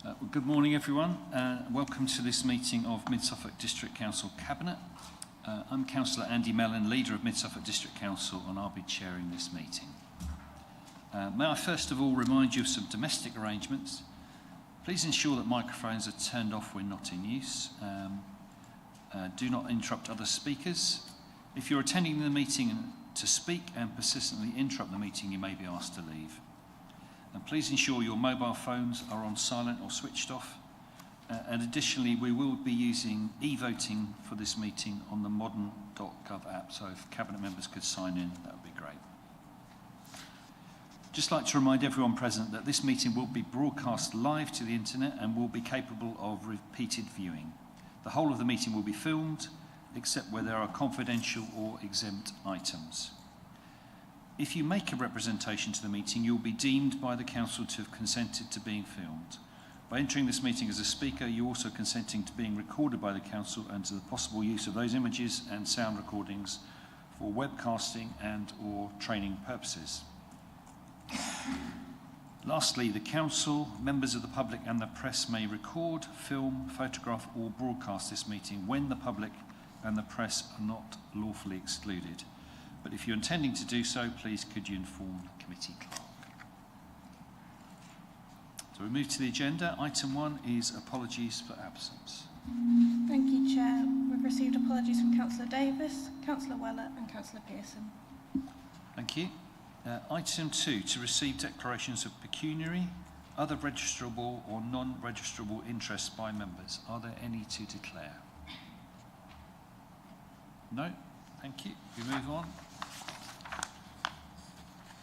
Well, good morning, everyone. Welcome to this meeting of Mid-Suffolk District Council Cabinet. I'm Councillor Andy Mellon, leader of Mid-Suffolk District Council, and I'll be chairing this meeting. May I first of all remind you of some domestic arrangements. Please ensure that microphones are turned off when not in use. Do not interrupt other speakers. If you're attending the meeting to speak and persistently interrupt the meeting, you may be asked to leave. And please ensure your mobile phones are on silent or switched off. And additionally, we will be using e-voting for this meeting on the modern.gov app. So if Cabinet members could sign in, that would be great. Just like to remind everyone present that this meeting will be broadcast live to the internet and will be capable of repeated viewing. The whole of the meeting will be filmed, except where there are confidential or exempt items. If you make a representation to the meeting, you'll be deemed by the Council to have consented to being filmed. By entering this meeting as a speaker, you're also consenting to being recorded by the Council and to the possible use of those images and sound recordings for webcasting and or training purposes. Lastly, the Council, members of the public and the press may record, film, photograph or broadcast this meeting when the public and the press are not lawfully excluded. But if you're intending to do so, please could you inform the committee clerk. So we move to the agenda. Item 1 is apologies for absence. Thank you, Chair. We've received apologies from Councillor Davis, Councillor Weller and Councillor Pearson. Thank you. Item 2, to receive declarations of pecuniary, other registrable or non-registrable interests by members. Are there any to declare? No? Thank you. We move on.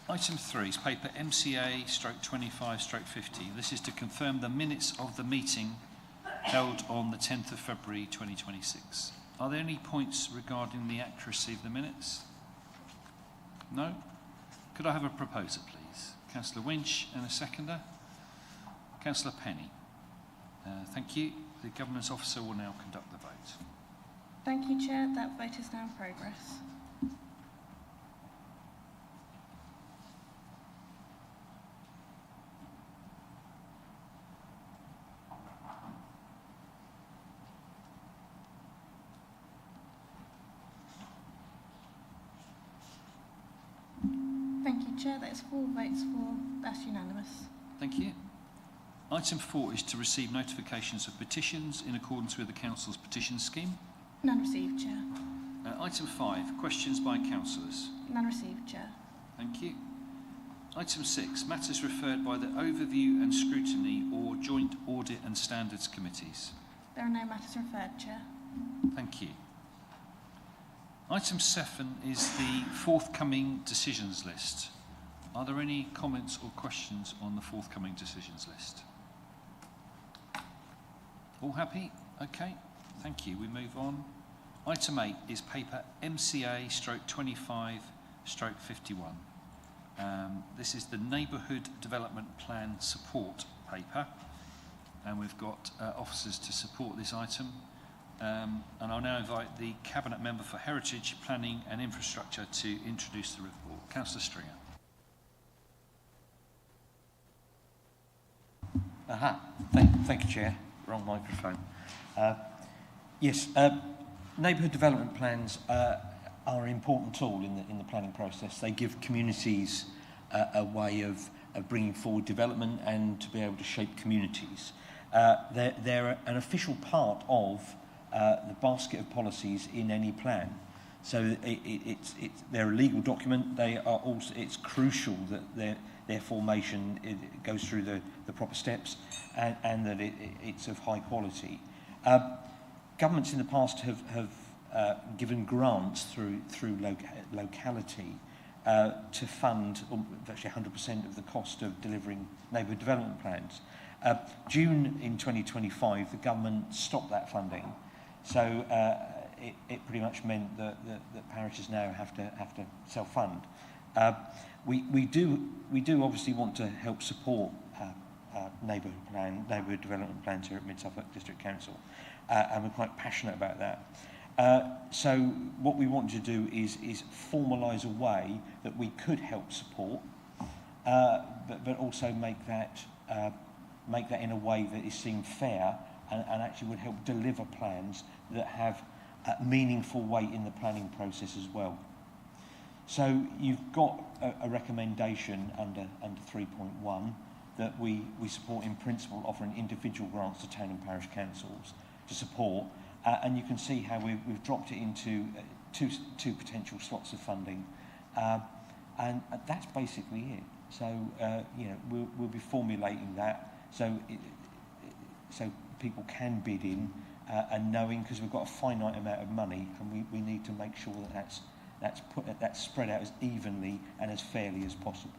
Item 3 is paper MCA/25/50. This is to confirm the minutes of the meeting held on the 10th of February 2026. Are there any points regarding the accuracy of the minutes? No? Could I have a proposer, please? Councillor Winch and a seconder. Councillor Penny. Thank you. The Governance Officer will now conduct the vote. Thank you, Chair. That vote is now in progress. Thank you, Chair. That is 4 votes for. That's unanimous. Thank you. Item 4 is to receive notifications of petitions in accordance with the Council's petition scheme. None received, Chair. Item 5, questions by councillors. None received, Chair. Thank you. Item 6, matters referred by the Overview and Scrutiny or Joint Audit and Standards Committees. There are no matters referred, Chair. Thank you. Item 7 is the forthcoming decisions list. Are there any comments or questions on the forthcoming decisions list? All happy? Okay. Thank you. We move on. Item 8 is paper MCA/25/51. This is the Neighbourhood Development Plan Support paper, and we've got officers to support this item. And I'll now invite the Cabinet Member for Heritage, Planning and Infrastructure to introduce the report. Councillor Stringer. Thank you, Chair. Wrong microphone. Yes, neighbourhood development plans are an important tool in the planning process. They give communities a way of bringing forward development and to be able to shape communities. They're an official part of the basket of policies in any plan. So they're a legal document. They are also, it's crucial that their formation goes through the proper steps and that it's of high quality. Governments in the past have given grants through locality to fund virtually 100% of the cost of delivering neighbourhood development plans. June in 2025, the government stopped that funding, so it pretty much meant that parishes now have to self-fund. We do obviously want to help support neighbourhood development plans here at Mid-Suffolk District Council, and we're quite passionate about that. So what we want to do is formalise a way that we could help support, but also make that make that in a way that is seen fair and actually would help deliver plans that have meaningful weight in the planning process as well. So you've got a recommendation under 3.1 that we support in principle, offering individual grants to town and parish councils to support, and you can see how we've dropped it into two potential slots of funding, and that's basically it. So you know, we'll be formulating that so people can bid in, and knowing, because we've got a finite amount of money, and we need to make sure that that's spread out as evenly and as fairly as possible.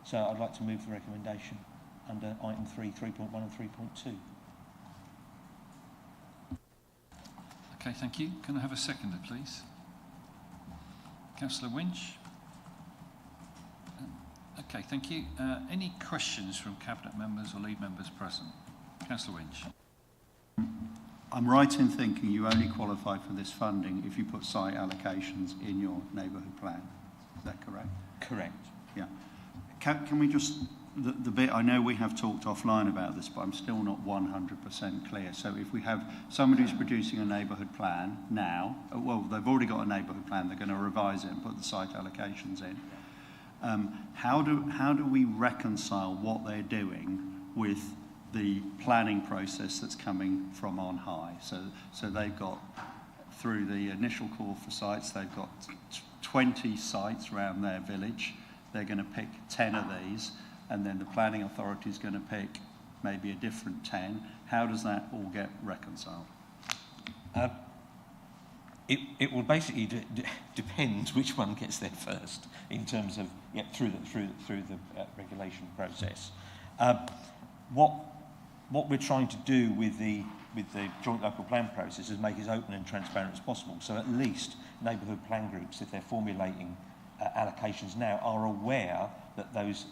So I'd like to move the recommendation under item 3, 3.1 and 3.2. Okay, thank you. Can I have a seconder, please? Councillor Winch? Okay, thank you. Any questions from Cabinet members or lead members present? Councillor Winch. I'm right in thinking you only qualify for this funding if you put site allocations in your neighbourhood plan. Is that correct? Correct. Yeah. Can we just, the bit, I know we have talked offline about this, but I'm still not 100% clear. So if we have somebody who's producing a neighbourhood plan now, well, they've already got a neighbourhood plan, they're going to revise it and put the site allocations in. How do we reconcile what they're doing with the planning process that's coming from on high? So they've got, through the initial call for sites, they've got 20 sites around their village. They're going to pick 10 of these, and then the planning authority is going to pick maybe a different 10. How does that all get reconciled? It will basically depend which one gets there first in terms of through the regulation process. What we're trying to do with the joint local plan process is make it as open and transparent as possible. So at least neighbourhood plan groups, if they're formulating allocations now, are aware that those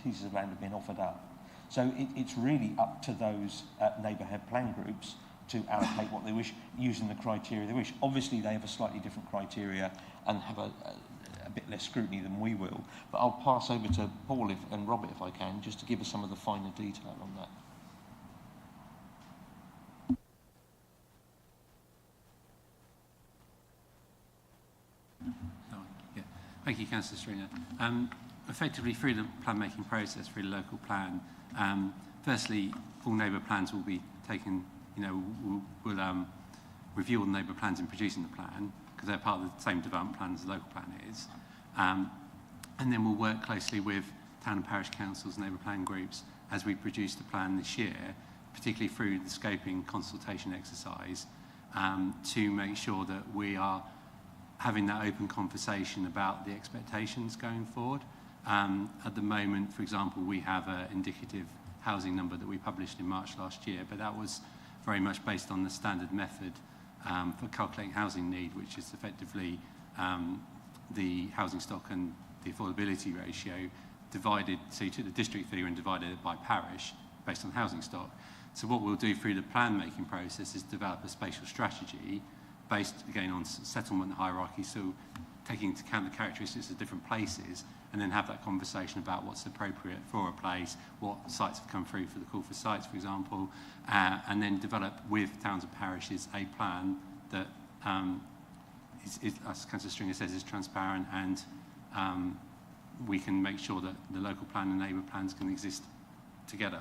pieces of land have been offered up. So it's really up to those neighbourhood plan groups to allocate what they wish using the criteria they wish. Obviously, they have a slightly different criteria and have a bit less scrutiny than we will. But I'll pass over to Paul and Robert, if I can, just to give us some of the finer detail on that. Thank you, Councillor Stringer. Effectively, through the plan-making process, through the local plan, firstly, all neighbour plans will be taken, we'll review all the neighbour plans in producing the plan, because they're part of the same development plan as the local plan is. And then we'll work closely with town and parish councils and neighbour plan groups as we produce the plan this year, particularly through the scoping consultation exercise, to make sure that we are having that open conversation about the expectations going forward. At the moment, for example, we have an indicative housing number that we published in March last year, but that was very much based on the standard method for calculating housing need, which is effectively the housing stock and the affordability ratio divided, so you took the district figure and divided it by parish based on housing stock. So what we'll do through the plan making process is develop a spatial strategy based, again, on settlement hierarchy, so taking into account the characteristics of different places, and then have that conversation about what's appropriate for a place, what sites have come through for the call for sites, for example, and then develop with towns and parishes a plan that, as Councillor Stringer says, is transparent, and we can make sure that the local plan and neighbour plans can exist together.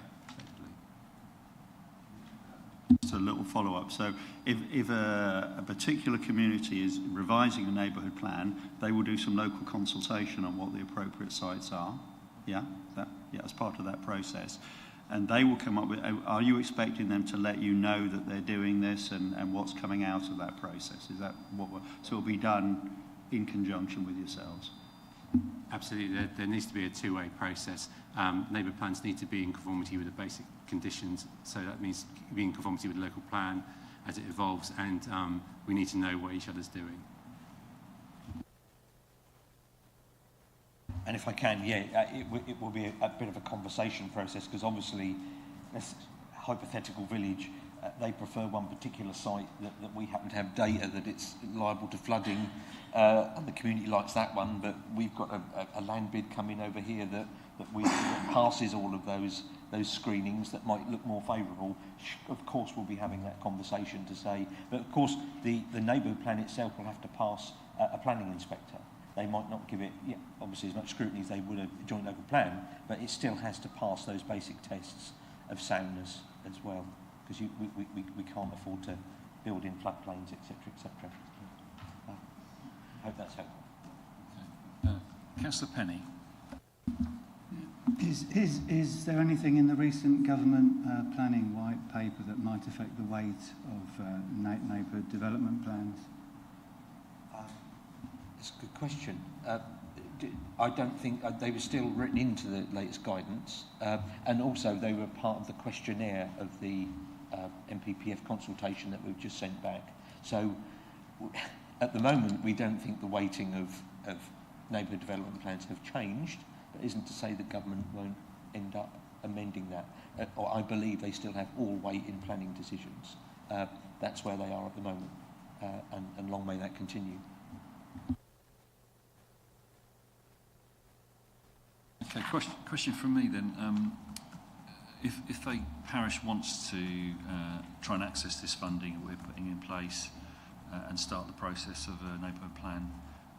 Just a little follow-up. So if a particular community is revising a neighbourhood plan, they will do some local consultation on what the appropriate sites are. Yeah, as part of that process. And they will come up with, are you expecting them to let you know that they're doing this and what's coming out of that process? Is that what so it'll be done in conjunction with yourselves? Absolutely, there needs to be a two-way process. Neighbour plans need to be in conformity with the basic conditions, so that means being in conformity with the local plan as it evolves, and we need to know what each other's doing. And if I can, it will be a bit of a conversation process, because obviously this hypothetical village, they prefer one particular site that we happen to have data that it's liable to flooding, and the community likes that one, but we've got a land bid coming over here that we passes all of those screenings that might look more favourable, of course we'll be having that conversation to say, but of course the neighbourhood plan itself will have to pass a planning inspector. They might not give it, obviously as much scrutiny as they would a joint local plan, but it still has to pass those basic tests of soundness as well, because we can't afford to build in floodplains, etc., etc. I hope that's helpful. Councillor Penny. Is there anything in the recent government planning white paper that might affect the weight of neighbourhood development plans? It's a good question. I don't think they were still written into the latest guidance, and also they were part of the questionnaire of the MPPF consultation that we've just sent back. So at the moment we don't think the weighting of neighbourhood development plans have changed, but isn't to say the government won't end up amending that. Or I believe they still have all weight in planning decisions. That's where they are at the moment, and long may that continue. Okay, question from me then. If a parish wants to try and access this funding that we're putting in place and start the process of a neighbourhood plan,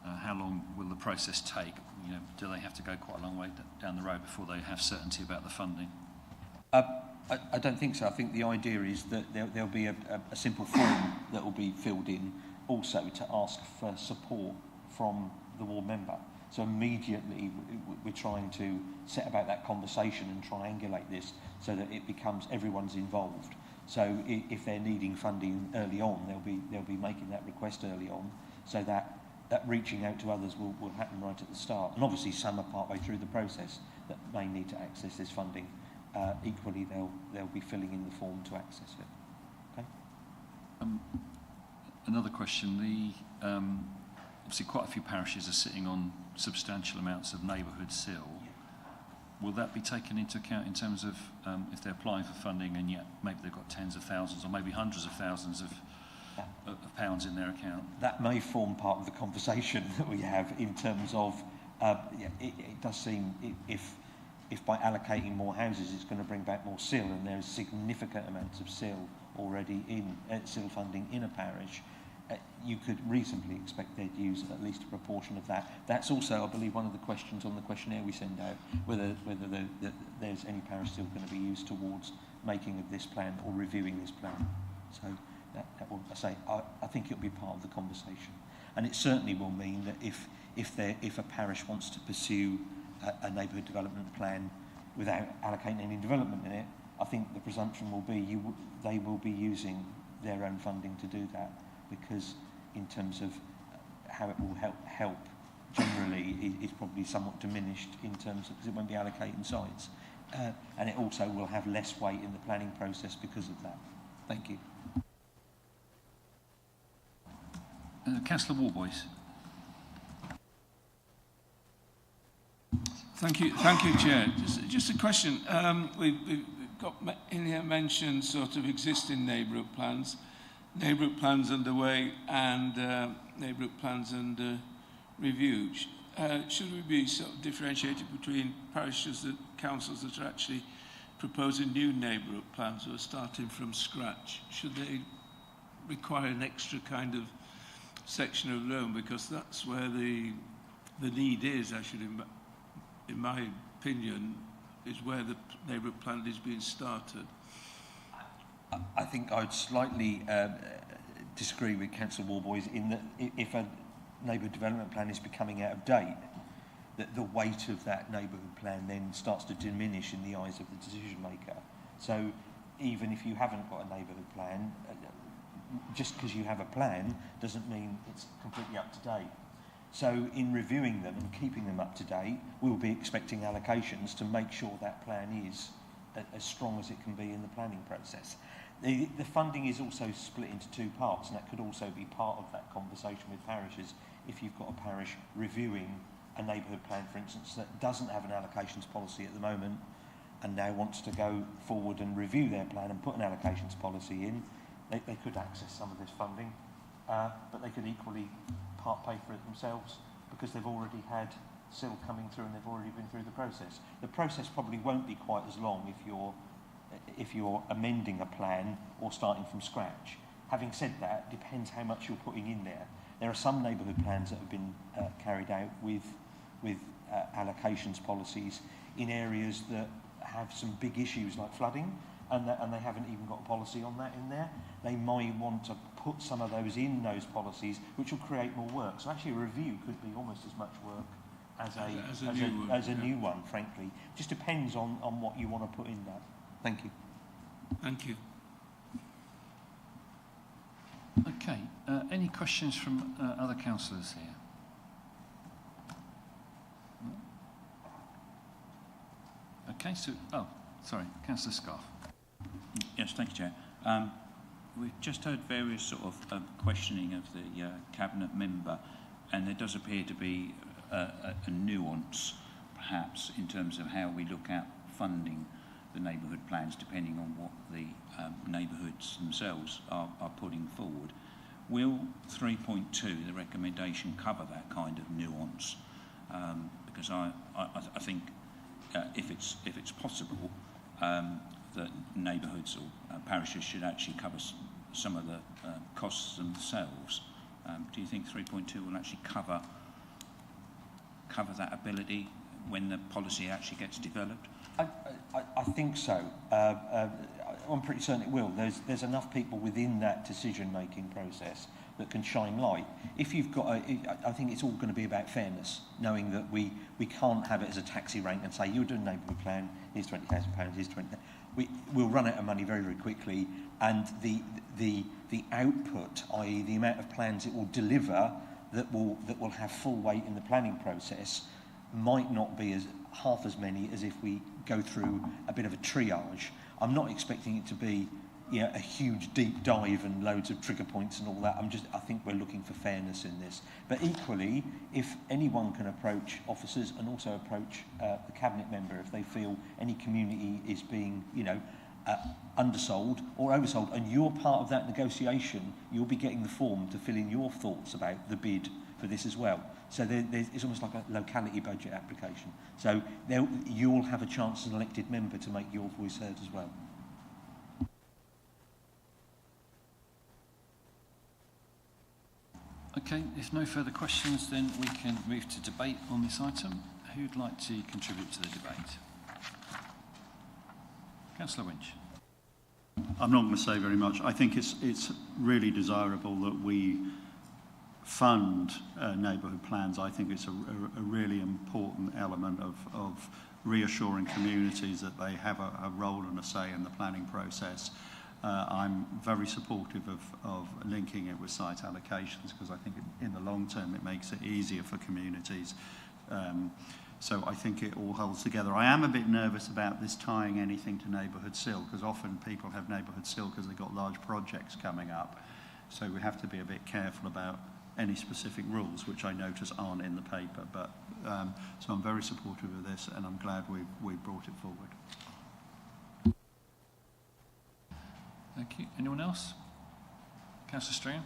how long will the process take? You know, do they have to go quite a long way down the road before they have certainty about the funding? I don't think so. I think the idea is that there'll be a simple form that will be filled in also to ask for support from the ward member. So immediately we're trying to set about that conversation and triangulate this so that it becomes everyone's involved. So if they're needing funding early on, they'll be making that request early on, so that reaching out to others will happen right at the start. And obviously some are partway through the process that may need to access this funding. Equally, they'll be filling in the form to access it. Okay. Another question. Obviously quite a few parishes are sitting on substantial amounts of neighbourhood SIL. Will that be taken into account in terms of if they're applying for funding and yet maybe they've got tens of thousands or maybe hundreds of thousands of pounds in their account? That may form part of the conversation that we have in terms of, it does seem if by allocating more houses it's going to bring back more SIL, and there's significant amounts of SIL already in SIL funding in a parish, you could reasonably expect they'd use at least a proportion of that. That's also, I believe, one of the questions on the questionnaire we send out, whether there's any parish still going to be used towards making of this plan or reviewing this plan. So that will, I think it'll be part of the conversation. And it certainly will mean that if a parish wants to pursue a neighbourhood development plan without allocating any development in it, I think the presumption will be they will be using their own funding to do that, because in terms of how it will help generally is probably somewhat diminished in terms of, because it won't be allocating sites. And it also will have less weight in the planning process because of that. Thank you. Councillor Warboys. Thank you, Chair. Just a question. We've got in here mentioned sort of existing neighbourhood plans underway, and neighbourhood plans under review. Should we be sort of differentiated between parishes that councils that are actually proposing new neighbourhood plans or starting from scratch? Should they require an extra kind of section of loan, because that's where the need is, actually, in my opinion, is where the neighbourhood plan is being started. I think I'd slightly disagree with Councillor Warboys in that if a neighbourhood development plan is becoming out of date, that the weight of that neighbourhood plan then starts to diminish in the eyes of the decision maker. So even if you haven't got a neighbourhood plan, just because you have a plan doesn't mean it's completely up to date. So in reviewing them and keeping them up to date, we'll be expecting allocations to make sure that plan is as strong as it can be in the planning process. The funding is also split into two parts, and that could also be part of that conversation with parishes. If you've got a parish reviewing a neighbourhood plan, for instance, that doesn't have an allocations policy at the moment and now wants to go forward and review their plan and put an allocations policy in, they could access some of this funding, but they could equally part pay for it themselves because they've already had still coming through and they've already been through the process. The process probably won't be quite as long if you're amending a plan or starting from scratch. Having said that, depends how much you're putting in there. There are some neighbourhood plans that have been carried out with allocations policies in areas that have some big issues like flooding, and they haven't even got a policy on that in there. They might want to put some of those in those policies, which will create more work. So actually a review could be almost as much work as a new one, frankly. Just depends on what you want to put in that. Thank you. Thank you. Okay, any questions from other councillors here? No? Okay, so, sorry, Councillor Scarf. Yes, thank you, Chair. We've just heard various sort of questioning of the Cabinet member, and there does appear to be a nuance, perhaps, in terms of how we look at funding the neighbourhood plans, depending on what the neighbourhoods themselves are putting forward. Will 3.2, the recommendation, cover that kind of nuance? Because I think if it's possible, that neighbourhoods or parishes should actually cover some of the costs themselves. Do you think 3.2 will actually cover that ability when the policy actually gets developed? I think so. I'm pretty certain it will. There's enough people within that decision-making process that can shine light. If you've got, I think it's all going to be about fairness, knowing that we can't have it as a taxi rank and say, you're doing a neighbourhood plan, here's £20,000, here's 20,000. We'll run out of money very, very quickly, and the output, i.e. the amount of plans it will deliver that will have full weight in the planning process, might not be half as many as if we go through a bit of a triage. I'm not expecting it to be a huge deep dive and loads of trigger points and all that. I think we're looking for fairness in this. But equally, if anyone can approach officers and also approach the Cabinet member if they feel any community is being, undersold or oversold, and you're part of that negotiation, you'll be getting the form to fill in your thoughts about the bid for this as well. So it's almost like a locality budget application. So you'll have a chance as an elected member to make your voice heard as well. Okay, if no further questions, then we can move to debate on this item. Who'd like to contribute to the debate? Councillor Winch. I'm not going to say very much. I think it's really desirable that we fund neighbourhood plans. I think it's a really important element of reassuring communities that they have a role and a say in the planning process. I'm very supportive of linking it with site allocations, because I think in the long term it makes it easier for communities. So I think it all holds together. I am a bit nervous about this tying anything to neighbourhood SIL, because often people have neighbourhood SIL because they've got large projects coming up. So we have to be a bit careful about any specific rules, which I notice aren't in the paper. But so I'm very supportive of this, and I'm glad we brought it forward. Thank you. Anyone else? Councillor Stringer?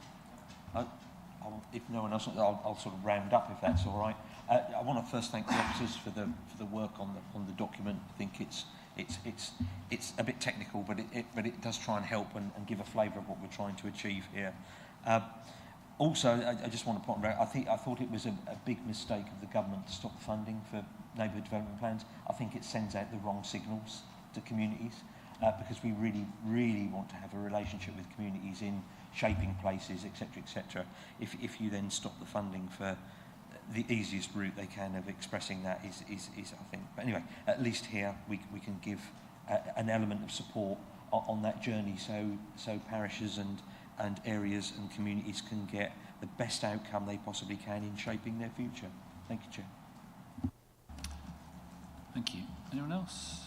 If no one else, I'll sort of round up if that's all right. I want to first thank the officers for the work on the document. I think it's a bit technical, but it does try and help and give a flavour of what we're trying to achieve here. Also, I just want to point out, I thought it was a big mistake of the government to stop the funding for neighbourhood development plans. I think it sends out the wrong signals to communities. Because we really, really want to have a relationship with communities in shaping places, etc., etc. If you then stop the funding for the easiest route they can of expressing that is I think. But anyway, at least here we can give an element of support on that journey, so parishes and areas and communities can get the best outcome they possibly can in shaping their future. Thank you, Chair. Thank you. Anyone else?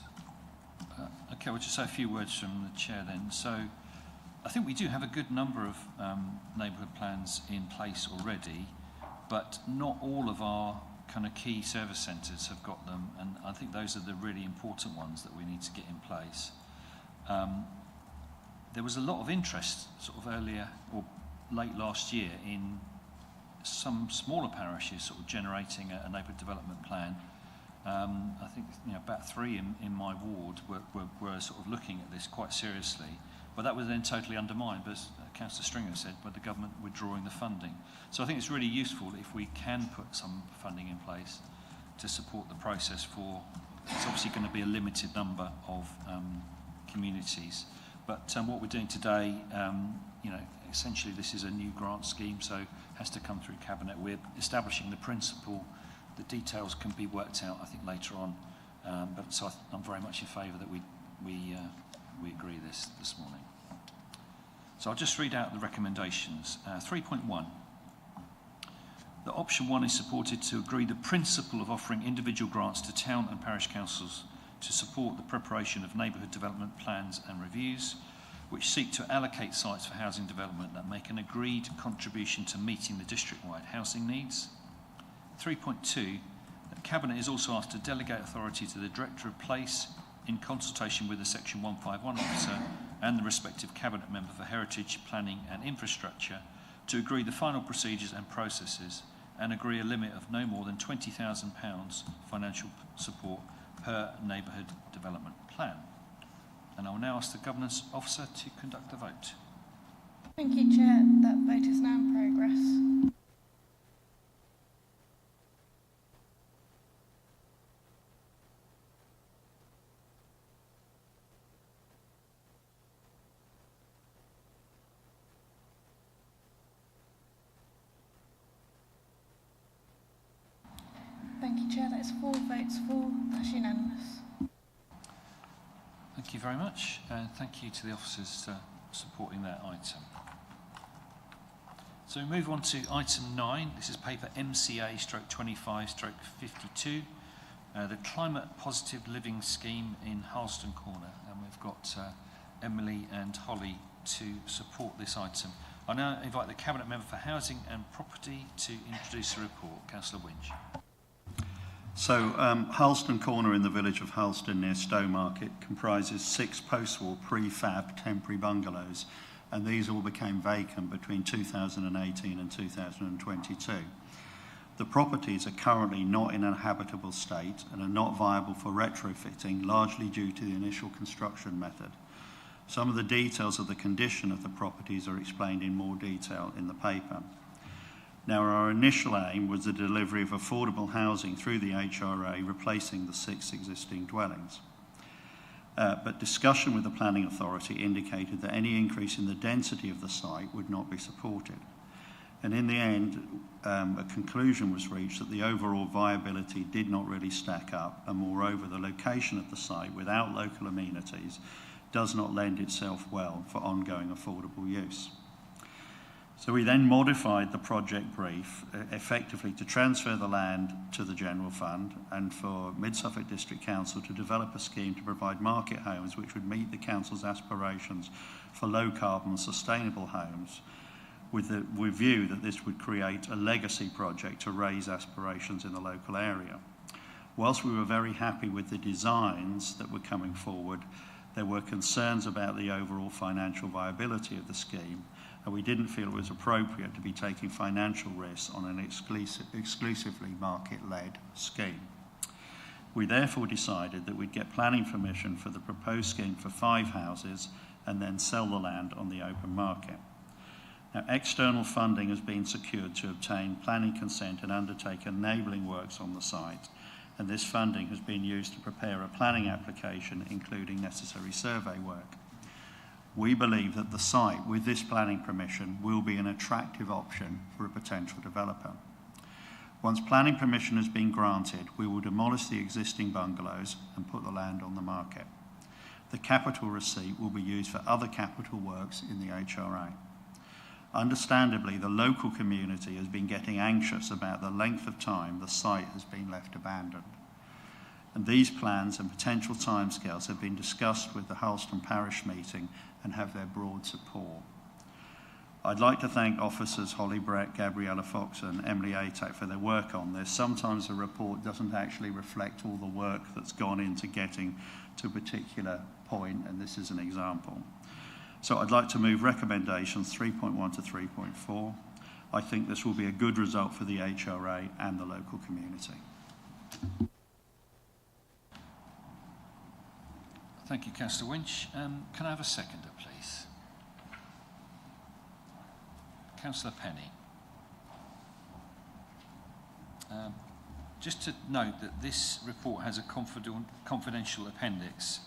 Okay, we'll just say a few words from the Chair then. So I think we do have a good number of neighbourhood plans in place already, but not all of our kind of key service centres have got them, and I think those are the really important ones that we need to get in place. There was a lot of interest sort of earlier or late last year in some smaller parishes sort of generating a neighbourhood development plan. I think about 3 in my ward were sort of looking at this quite seriously, but that was then totally undermined, as Councillor Stringer said, by the government withdrawing the funding. So I think it's really useful if we can put some funding in place to support the process for, it's obviously going to be a limited number of communities. But what we're doing today, essentially this is a new grant scheme, so it has to come through Cabinet. We're establishing the principle. The details can be worked out, I think, later on. So I'm very much in favour that we agree this morning. So I'll just read out the recommendations. 3.1. That option 1 is supported to agree the principle of offering individual grants to town and parish councils to support the preparation of neighbourhood development plans and reviews, which seek to allocate sites for housing development that make an agreed contribution to meeting the district-wide housing needs. 3.2, that Cabinet is also asked to delegate authority to the Director of Place in consultation with the Section 151 officer and the respective Cabinet member for Heritage, Planning and Infrastructure to agree the final procedures and processes and agree a limit of no more than £20,000 financial support per neighbourhood development plan. And I will now ask the Governance Officer to conduct the vote. Thank you, Chair. That vote is now in progress. Thank you, Chair. That is 4 votes for. That's unanimous. Thank you very much, and thank you to the officers supporting that item. So we move on to item 9. This is paper MCA/25/52, the Climate Positive Living Scheme in Harleston Corner, and we've got Emily and Holly to support this item. I now invite the Cabinet Member for Housing and Property to introduce the report. Councillor Winch. So Harleston Corner in the village of Harleston near Stowmarket comprises 6 post-war prefab temporary bungalows, and these all became vacant between 2018 and 2022. The properties are currently not in a habitable state and are not viable for retrofitting, largely due to the initial construction method. Some of the details of the condition of the properties are explained in more detail in the paper. Now, our initial aim was the delivery of affordable housing through the HRA, replacing the 6 existing dwellings. But discussion with the planning authority indicated that any increase in the density of the site would not be supported. And in the end, a conclusion was reached that the overall viability did not really stack up, and moreover, the location of the site without local amenities does not lend itself well for ongoing affordable use. So we then modified the project brief effectively to transfer the land to the General Fund and for Mid-Suffolk District Council to develop a scheme to provide market homes which would meet the Council's aspirations for low-carbon sustainable homes, with the view that this would create a legacy project to raise aspirations in the local area. Whilst we were very happy with the designs that were coming forward, there were concerns about the overall financial viability of the scheme, and we didn't feel it was appropriate to be taking financial risks on an exclusively market-led scheme. We therefore decided that we'd get planning permission for the proposed scheme for 5 houses and then sell the land on the open market. Now, external funding has been secured to obtain planning consent and undertake enabling works on the site, and this funding has been used to prepare a planning application, including necessary survey work. We believe that the site, with this planning permission, will be an attractive option for a potential developer. Once planning permission has been granted, we will demolish the existing bungalows and put the land on the market. The capital receipt will be used for other capital works in the HRA. Understandably, the local community has been getting anxious about the length of time the site has been left abandoned. And these plans and potential timescales have been discussed with the Harleston Parish meeting and have their broad support. I'd like to thank officers Holly Brett, Gabriella Fox and Emily Atack for their work on this. Sometimes a report doesn't actually reflect all the work that's gone into getting to a particular point, and this is an example. So I'd like to move recommendations 3.1 to 3.4. I think this will be a good result for the HRA and the local community. Thank you, Councillor Winch. Can I have a seconder, please? Councillor Penny. Just to note that this report has a confidential appendix,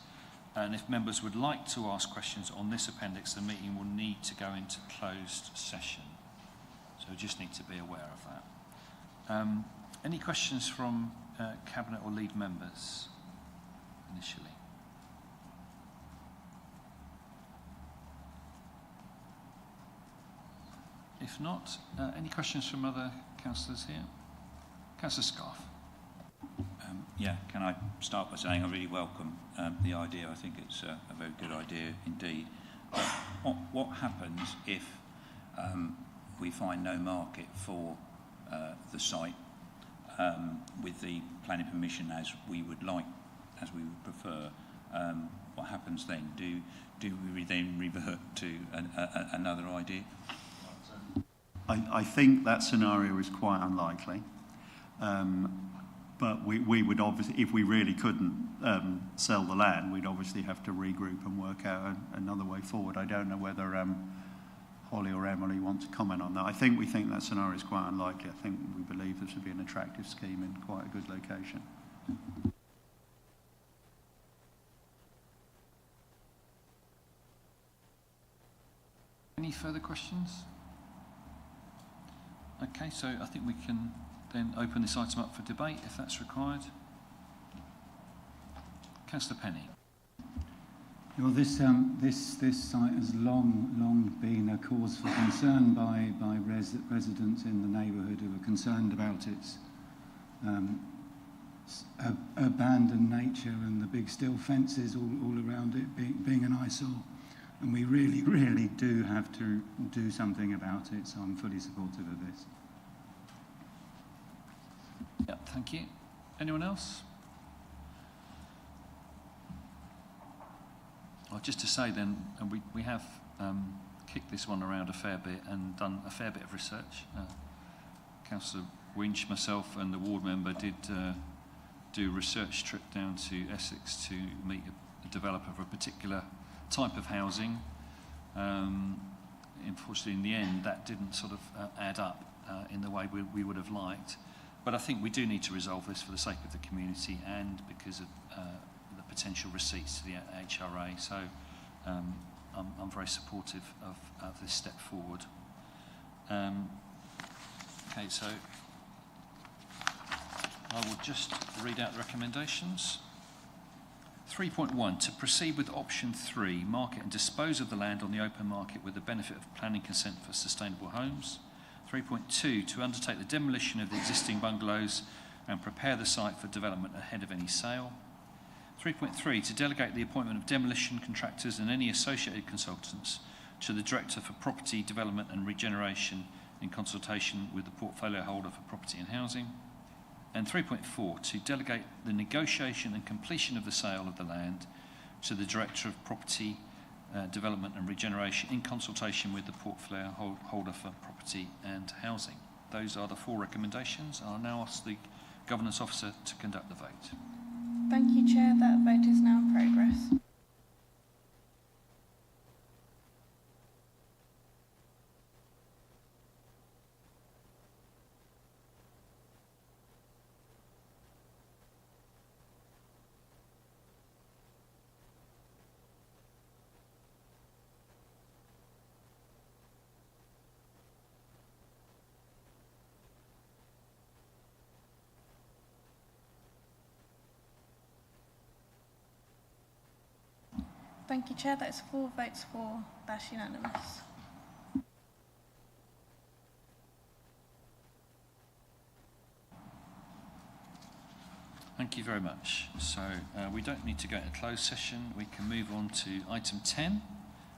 and if members would like to ask questions on this appendix, the meeting will need to go into closed session. So we just need to be aware of that. Any questions from Cabinet or lead members initially? If not, any questions from other councillors here? Councillor Scarf. Yeah, can I start by saying I really welcome the idea. I think it's a very good idea indeed. But what happens if we find no market for the site with the planning permission as we would like, as we would prefer? What happens then? Do we then revert to another idea? I think that scenario is quite unlikely. But we would obviously, if we really couldn't sell the land, we'd obviously have to regroup and work out another way forward. I don't know whether Holly or Emily want to comment on that. We think that scenario is quite unlikely. I think we believe this would be an attractive scheme in quite a good location. Any further questions? Okay, so I think we can then open this item up for debate if that's required. Councillor Penny. Well, this site has long been a cause for concern by residents in the neighbourhood who are concerned about its abandoned nature and the big steel fences all around it being an eyesore. And we really do have to do something about it, so I'm fully supportive of this. Yeah, thank you. Anyone else? Well, just to say then, we have kicked this one around a fair bit and done a fair bit of research. Councillor Winch, myself and the ward member did do a research trip down to Essex to meet a developer of a particular type of housing. Unfortunately, in the end, that didn't sort of add up in the way we would have liked. But I think we do need to resolve this for the sake of the community and because of the potential receipts to the HRA. So I'm very supportive of this step forward. Okay, so I will just read out the recommendations. 3.1, to proceed with option 3, market and dispose of the land on the open market with the benefit of planning consent for sustainable homes. 3.2, to undertake the demolition of the existing bungalows and prepare the site for development ahead of any sale. 3.3, to delegate the appointment of demolition contractors and any associated consultants to the Director for Property Development and Regeneration in consultation with the portfolio holder for property and housing. And 3.4, to delegate the negotiation and completion of the sale of the land to the Director of Property Development and Regeneration in consultation with the portfolio holder for property and housing. Those are the 4 recommendations. I'll now ask the Governance Officer to conduct the vote. Thank you, Chair. That vote is now in progress. Thank you, Chair. That's 4 votes for. That's unanimous. Thank you very much. So we don't need to go into closed session. We can move on to item 10.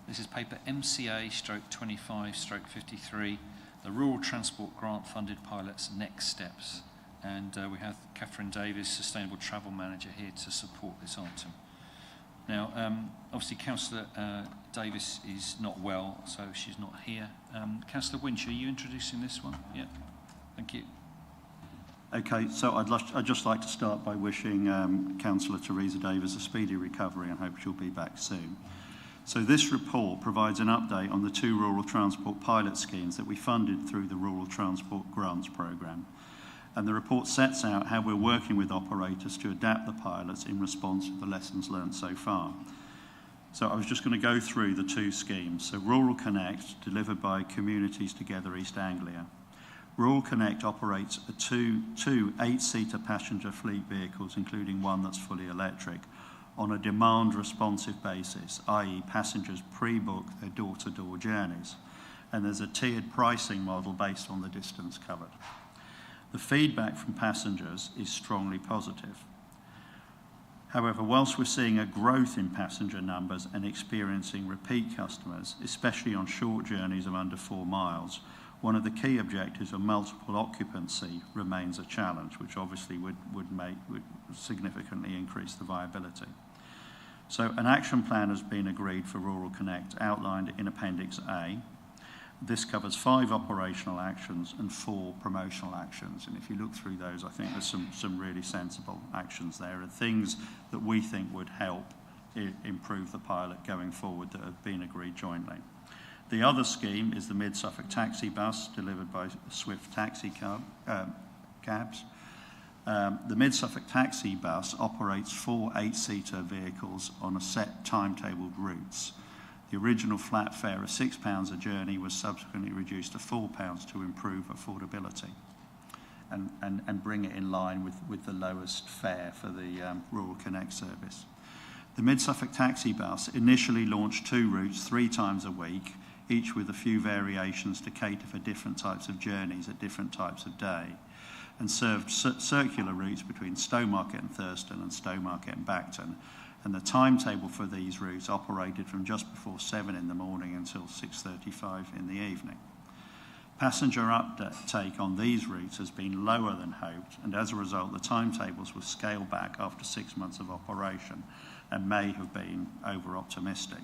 This is paper MCA/25/53, the Rural Transport Grant Funded Pilots Next Steps. And we have Catherine Davies, Sustainable Travel Manager, here to support this item. Now, obviously, Councillor Davis is not well, so she's not here. Councillor Winch, are you introducing this one? Yeah. Thank you. Okay, so I'd just like to start by wishing Councillor Teresa Davis a speedy recovery and hope she'll be back soon. So this report provides an update on the 2 rural transport pilot schemes that we funded through the Rural Transport Grants Programme. And the report sets out how we're working with operators to adapt the pilots in response to the lessons learned so far. So I was just going to go through the 2 schemes. So Rural Connect, delivered by Communities Together East Anglia. Rural Connect operates two 8-seater passenger fleet vehicles, including one that's fully electric, on a demand-responsive basis, i.e. passengers pre-book their door-to-door journeys. And there's a tiered pricing model based on the distance covered. The feedback from passengers is strongly positive. However, whilst we're seeing a growth in passenger numbers and experiencing repeat customers, especially on short journeys of under 4 miles, one of the key objectives of multiple occupancy remains a challenge, which obviously would significantly increase the viability. So an action plan has been agreed for Rural Connect, outlined in Appendix A. This covers 5 operational actions and 4 promotional actions. And if you look through those, I think there's some really sensible actions there and things that we think would help improve the pilot going forward that have been agreed jointly. The other scheme is the Mid-Suffolk taxi bus delivered by Swift Taxi Cabs. The Mid-Suffolk taxi bus operates 4 8-seater vehicles on a set timetabled routes. The original flat fare of £6 a journey was subsequently reduced to £4 to improve affordability and bring it in line with the lowest fare for the Rural Connect service. The Mid-Suffolk taxi bus initially launched 2 routes 3 times a week, each with a few variations to cater for different types of journeys at different types of day, and served circular routes between Stowmarket and Thurston and Stowmarket and Bacton. And the timetable for these routes operated from just before 7 in the morning until 6:35 in the evening. Passenger uptake on these routes has been lower than hoped, and as a result, the timetables were scaled back after 6 months of operation and may have been over-optimistic.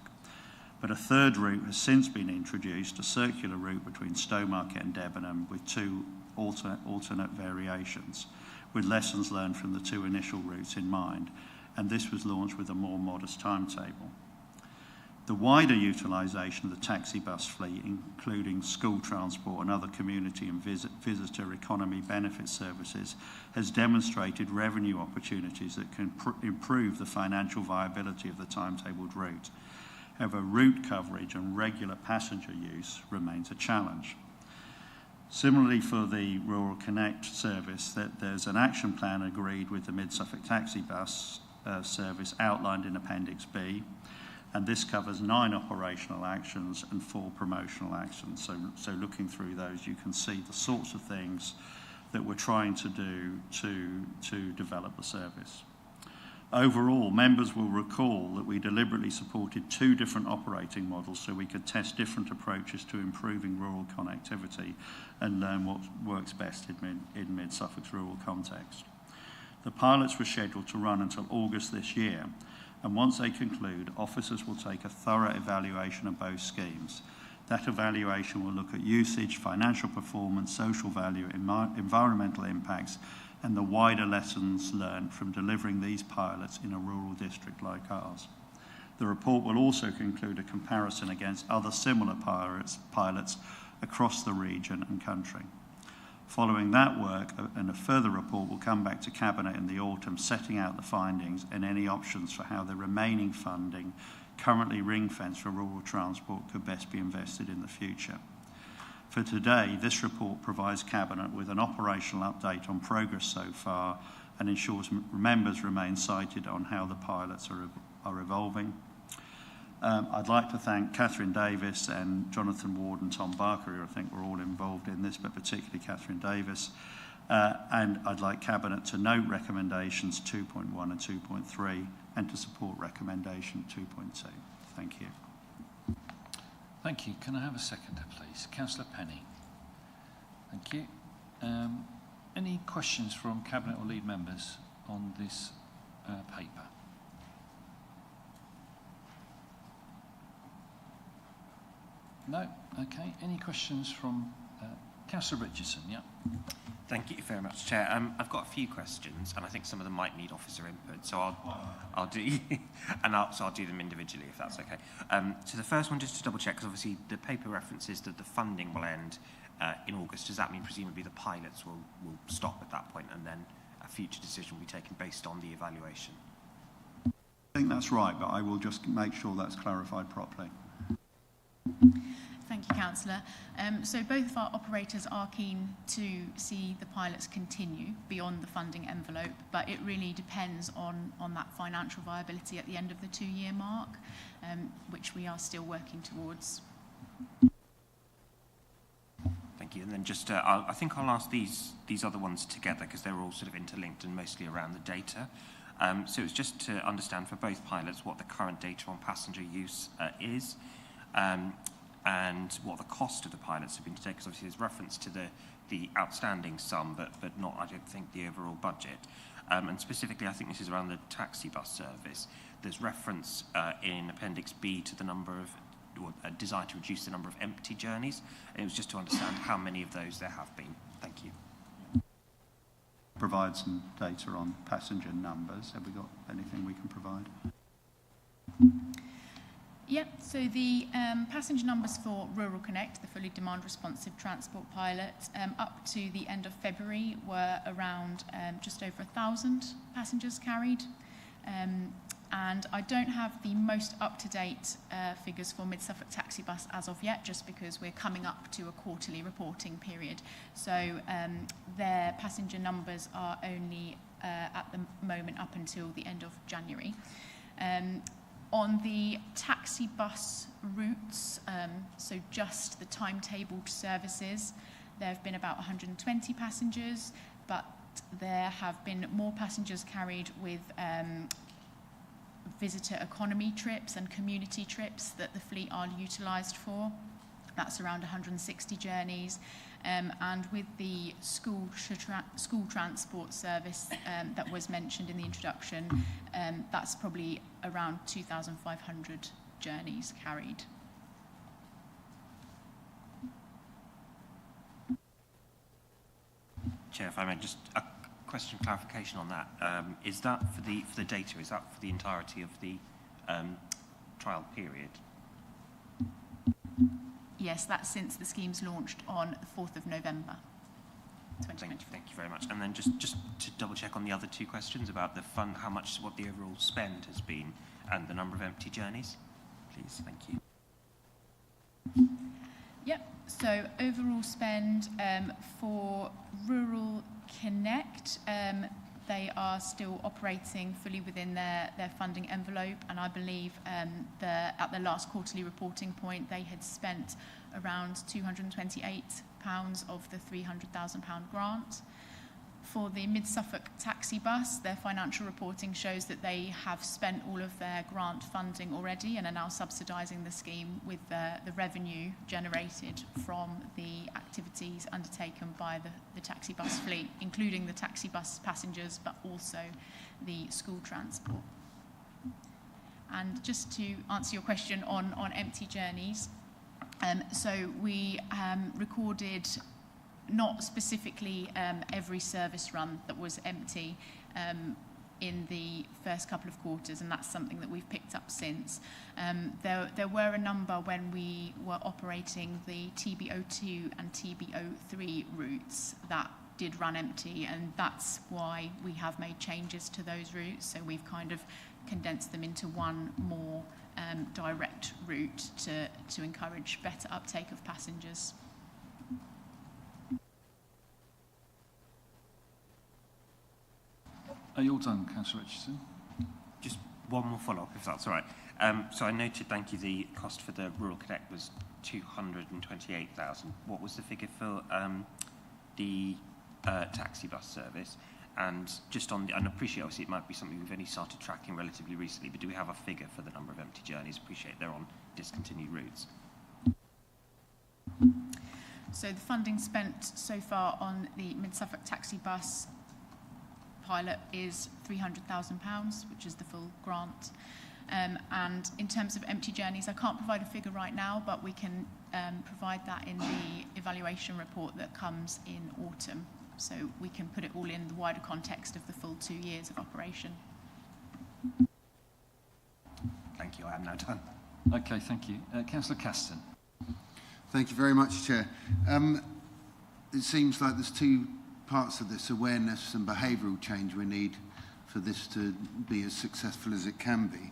But a 3rd route has since been introduced, a circular route between Stowmarket and Debenham with 2 alternate variations, with lessons learned from the 2 initial routes in mind, and this was launched with a more modest timetable. The wider utilisation of the taxi bus fleet, including school transport and other community and visitor economy benefit services, has demonstrated revenue opportunities that can improve the financial viability of the timetabled route. However, route coverage and regular passenger use remains a challenge. Similarly, for the Rural Connect service, there's an action plan agreed with the Mid-Suffolk taxi bus service outlined in Appendix B, and this covers 9 operational actions and 4 promotional actions. So looking through those, you can see the sorts of things that we're trying to do to develop the service. Overall, members will recall that we deliberately supported 2 different operating models so we could test different approaches to improving rural connectivity and learn what works best in Mid-Suffolk's rural context. The pilots were scheduled to run until August this year, and once they conclude, officers will take a thorough evaluation of both schemes. That evaluation will look at usage, financial performance, social value, environmental impacts, and the wider lessons learned from delivering these pilots in a rural district like ours. The report will also conclude a comparison against other similar pilots across the region and country. Following that work, and a further report will come back to Cabinet in the autumn, setting out the findings and any options for how the remaining funding currently ring-fenced for rural transport could best be invested in the future. For today, this report provides Cabinet with an operational update on progress so far and ensures members remain cited on how the pilots are evolving. I'd like to thank Catherine Davis and Jonathan Ward and Tom Barker, who I think were all involved in this, but particularly Catherine Davis. And I'd like Cabinet to note recommendations 2.1 and 2.3 and to support recommendation 2.2. Thank you. Thank you. Can I have a seconder, please? Councillor Penny. Thank you. Any questions from Cabinet or lead members on this paper? No? Okay. Any questions from Councillor Richardson? Yeah. Thank you very much, Chair. I've got a few questions, and I think some of them might need officer input, so I'll do I'll do them individually if that's okay. So the first one, just to double check, because obviously the paper references that the funding will end in August. Does that mean presumably the pilots will stop at that point, and then a future decision will be taken based on the evaluation? I think that's right, but I will just make sure that's clarified properly. Thank you, Councillor. So both of our operators are keen to see the pilots continue beyond the funding envelope, but it really depends on that financial viability at the end of the 2-year mark, which we are still working towards. Thank you. And then just, I think I'll ask these other ones together because they're all sort of interlinked and mostly around the data. So it's just to understand for both pilots what the current data on passenger use is, and what the cost of the pilots have been to take, because obviously there's reference to the outstanding sum, but not, I don't think, the overall budget. And specifically, I think this is around the taxi bus service. There's reference in Appendix B to the number of, or a desire to reduce the number of empty journeys. And it was just to understand how many of those there have been. Thank you. Provide some data on passenger numbers. Have we got anything we can provide? Yep, so the passenger numbers for Rural Connect, the fully demand responsive transport pilot, up to the end of February were around just over 1,000 passengers carried. And I don't have the most up-to-date figures for Mid-Suffolk Taxi Bus as of yet, just because we're coming up to a quarterly reporting period. So their passenger numbers are only at the moment up until the end of January. On the taxi bus routes, so just the timetabled services, there have been about 120 passengers, but there have been more passengers carried with visitor economy trips and community trips that the fleet are utilised for. That's around 160 journeys. And with the school transport service that was mentioned in the introduction, that's probably around 2,500 journeys carried. Chair, if I may, just a question clarification on that. Is that for the data? Is that for the entirety of the trial period? Yes, that's since the scheme's launched on the 4th of November, 2024. Thank you very much. And then just to double check on the other two questions about the fund, what the overall spend has been, and the number of empty journeys, please. Thank you. Yep. So overall spend for Rural Connect, they are still operating fully within their funding envelope, and I believe at the last quarterly reporting point they had spent around £228 of the £300,000 grant. For the Mid-Suffolk Taxi Bus, their financial reporting shows that they have spent all of their grant funding already and are now subsidising the scheme with the revenue generated from the activities undertaken by the taxi bus fleet, including the taxi bus passengers, but also the school transport. And just to answer your question on empty journeys, so we recorded not specifically every service run that was empty in the first couple of quarters, and that's something that we've picked up since. There were a number when we were operating the TB02 and TB03 routes that did run empty, and that's why we have made changes to those routes. So we've kind of condensed them into one more direct route to encourage better uptake of passengers. Are you all done, Councillor Richardson? Just one more follow-up, if that's all right. So I noted, thank you, the cost for the Rural Connect was 228,000. What was the figure for the taxi bus service? And just on, and I appreciate obviously it might be something we've only started tracking relatively recently, but do we have a figure for the number of empty journeys? Appreciate they're on discontinued routes. So the funding spent so far on the Mid-Suffolk Taxi Bus pilot is £300,000, which is the full grant. And in terms of empty journeys, I can't provide a figure right now, but we can provide that in the evaluation report that comes in autumn. So we can put it all in the wider context of the full 2 years of operation. Thank you, I am now done. Okay, thank you. Councillor Caston. Thank you very much, Chair. It seems like there's two parts of this, awareness and behavioural change we need for this to be as successful as it can be.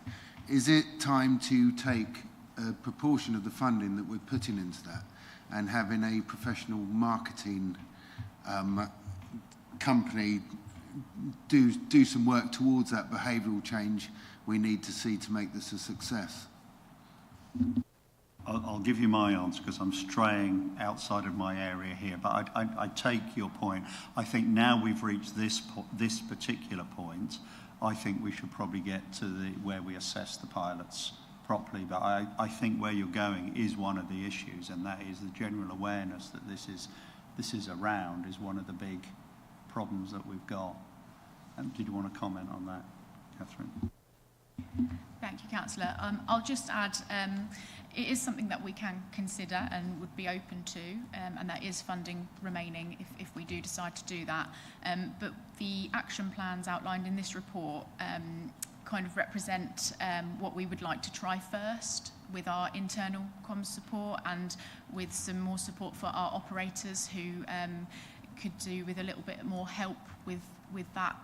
Is it time to take a proportion of the funding that we're putting into that and having a professional marketing company do some work towards that behavioural change we need to see to make this a success? I'll give you my answer because I'm straying outside of my area here, but I take your point. I think now we've reached this particular point, I think we should probably get to where we assess the pilots properly. But I think where you're going is one of the issues, and that is the general awareness that this is around is one of the big problems that we've got. Did you want to comment on that, Catherine? Thank you, Councillor. I'll just add, it is something that we can consider and would be open to, and there is funding remaining if we do decide to do that. But the action plans outlined in this report kind of represent what we would like to try first with our internal comms support and with some more support for our operators who could do with a little bit more help with that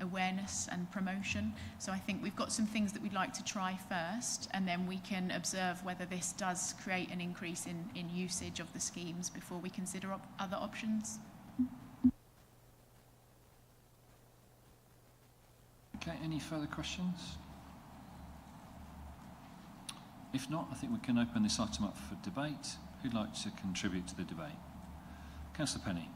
awareness and promotion. So I think we've got some things that we'd like to try first, and then we can observe whether this does create an increase in usage of the schemes before we consider other options. Okay, any further questions? If not, I think we can open this item up for debate. Who'd like to contribute to the debate? Councillor Penny.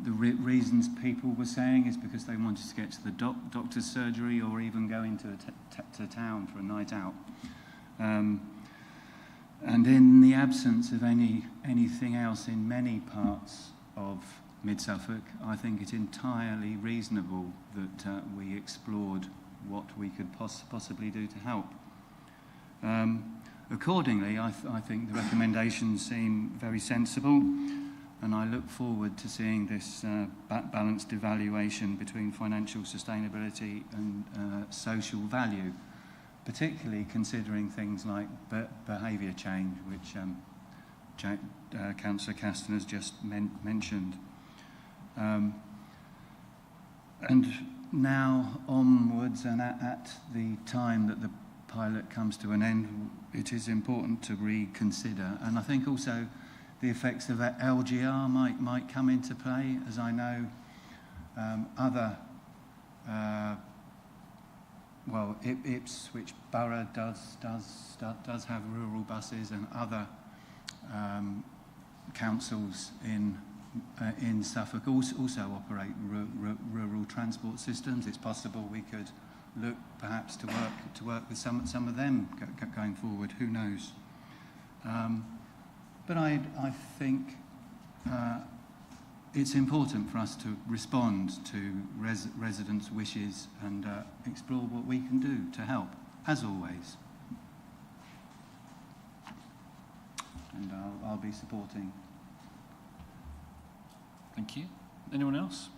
The reasons people were saying is because they wanted to get to the doctor's surgery or even go into to town for a night out. And in the absence of anything else in many parts of Mid-Suffolk, I think it's entirely reasonable that we explored what we could possibly do to help. Accordingly, I think the recommendations seem very sensible, and I look forward to seeing this balanced evaluation between financial sustainability and social value, particularly considering things like behaviour change, which Councillor Caston has just mentioned. And now onwards, and at the time that the pilot comes to an end, it is important to reconsider. And I think also the effects of LGR might come into play, as I know other, Ipswich Borough does have rural buses, and other councils in Suffolk also operate rural transport systems. It's possible we could look perhaps to work with some of them going forward. Who knows? But I think it's important for us to respond to residents' wishes and explore what we can do to help, as always. And I'll be supporting. Thank you. Anyone else?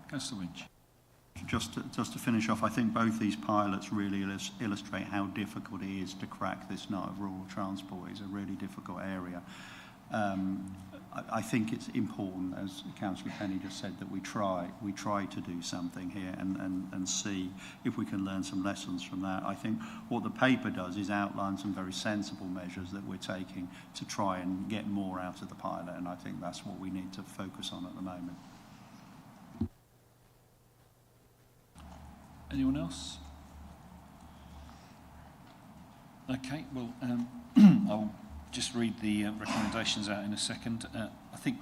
Councillor Winch. Just to finish off, I think both these pilots really illustrate how difficult it is to crack this nut of rural transport. It's a really difficult area. I think it's important, as Councillor Penny just said, that we try to do something here and see if we can learn some lessons from that. I think what the paper does is outline some very sensible measures that we're taking to try and get more out of the pilot, and I think that's what we need to focus on at the moment. Anyone else? Okay, well, I'll just read the recommendations out in a second. I think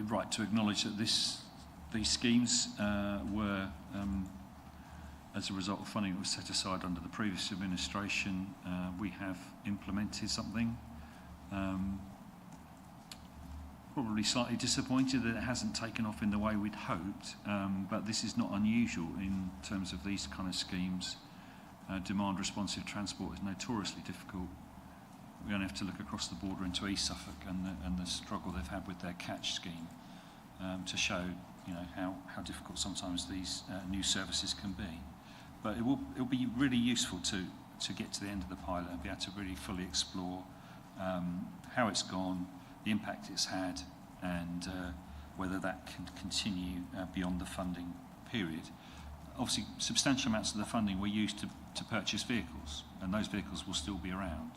right to acknowledge that these schemes were, as a result of funding that was set aside under the previous administration, we have implemented something. Probably slightly disappointed that it hasn't taken off in the way we'd hoped, but this is not unusual in terms of these kind of schemes. Demand responsive transport is notoriously difficult. We only have to look across the border into East Suffolk and the struggle they've had with their catch scheme to show, you know, how difficult sometimes these new services can be. But it'll be really useful to get to the end of the pilot and be able to really fully explore how it's gone, the impact it's had, and whether that can continue beyond the funding period. Obviously, substantial amounts of the funding were used to purchase vehicles, and those vehicles will still be around.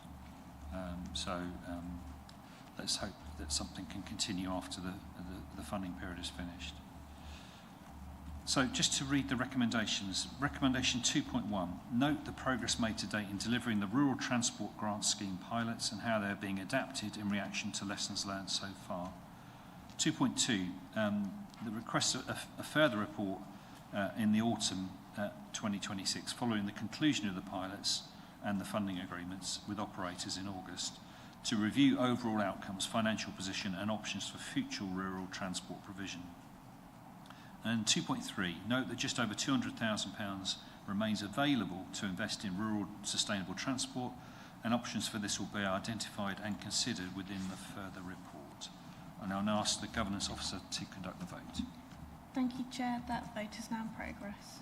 So let's hope that something can continue after the funding period is finished. So just to read the recommendations. Recommendation 2.1, note the progress made to date in delivering the Rural Transport Grant Scheme pilots and how they're being adapted in reaction to lessons learned so far. 2.2, the request a further report in the autumn 2026 following the conclusion of the pilots and the funding agreements with operators in August to review overall outcomes, financial position and options for future rural transport provision. And 2.3, note that just over £200,000 remains available to invest in rural sustainable transport, and options for this will be identified and considered within the further report. And I'll now ask the Governance Officer to conduct the vote. Thank you, Chair. That vote is now in progress.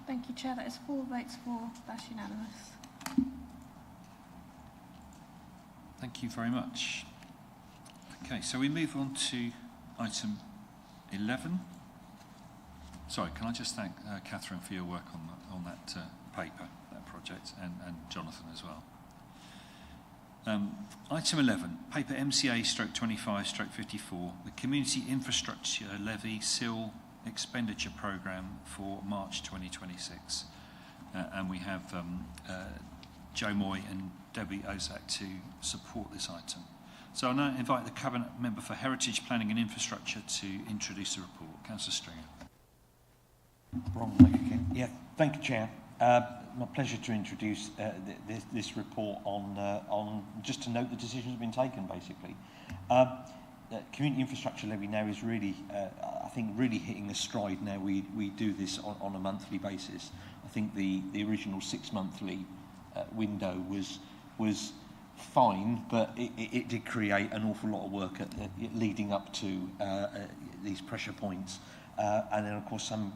Thank you, Chair. That is 4 votes for. That's unanimous. Thank you very much. Okay, so we move on to item 11. Sorry, can I just thank Catherine for your work on that paper, that project, and Jonathan as well. Item 11, paper MCA/25/54, the Community Infrastructure Levy SIL Expenditure Programme for March 2026. And we have Joe Moy and Debbie Ozak to support this item. So I'll now invite the Cabinet Member for Heritage, Planning and Infrastructure to introduce the report. Councillor Stringer. Wrong mic again. Yeah, thank you, Chair. My pleasure to introduce this report on just to note the decisions have been taken, basically. Community Infrastructure Levy now is really, I think, really hitting a stride now. We do this on a monthly basis. I think the original 6-monthly window was fine, but it did create an awful lot of work leading up to these pressure points. And then, of course, some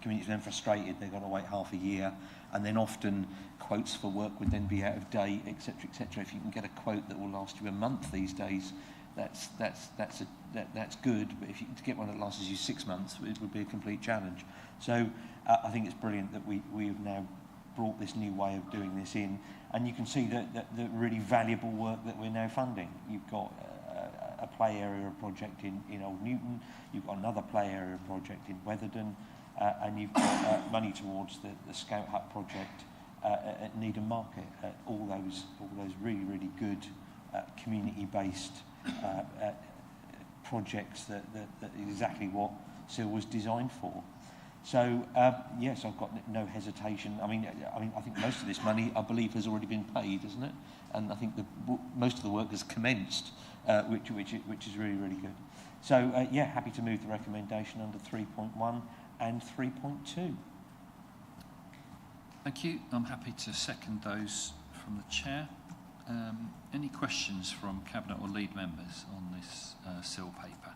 communities are frustrated. They've got to wait half a year, and then often quotes for work would then be out of date, etc., etc. If you can get a quote that will last you a month these days, that's good. But if you to get one that lasts you 6 months, it would be a complete challenge. So I think it's brilliant that we've now brought this new way of doing this in, and you can see that the really valuable work that we're now funding. You've got a play area project in Old Newton, you've got another play area project in Weatherden, and you've got money towards the Scout Hut project at Needham Market. All those really, really good community-based projects that exactly what SIL was designed for. So yes, I've got no hesitation. I mean, I think most of this money, I believe, has already been paid, isn't it? And I think most of the work has commenced, which is really, really good. So yeah, happy to move the recommendation under 3.1 and 3.2. Thank you. I'm happy to second those from the Chair. Any questions from Cabinet or lead members on this SIL paper?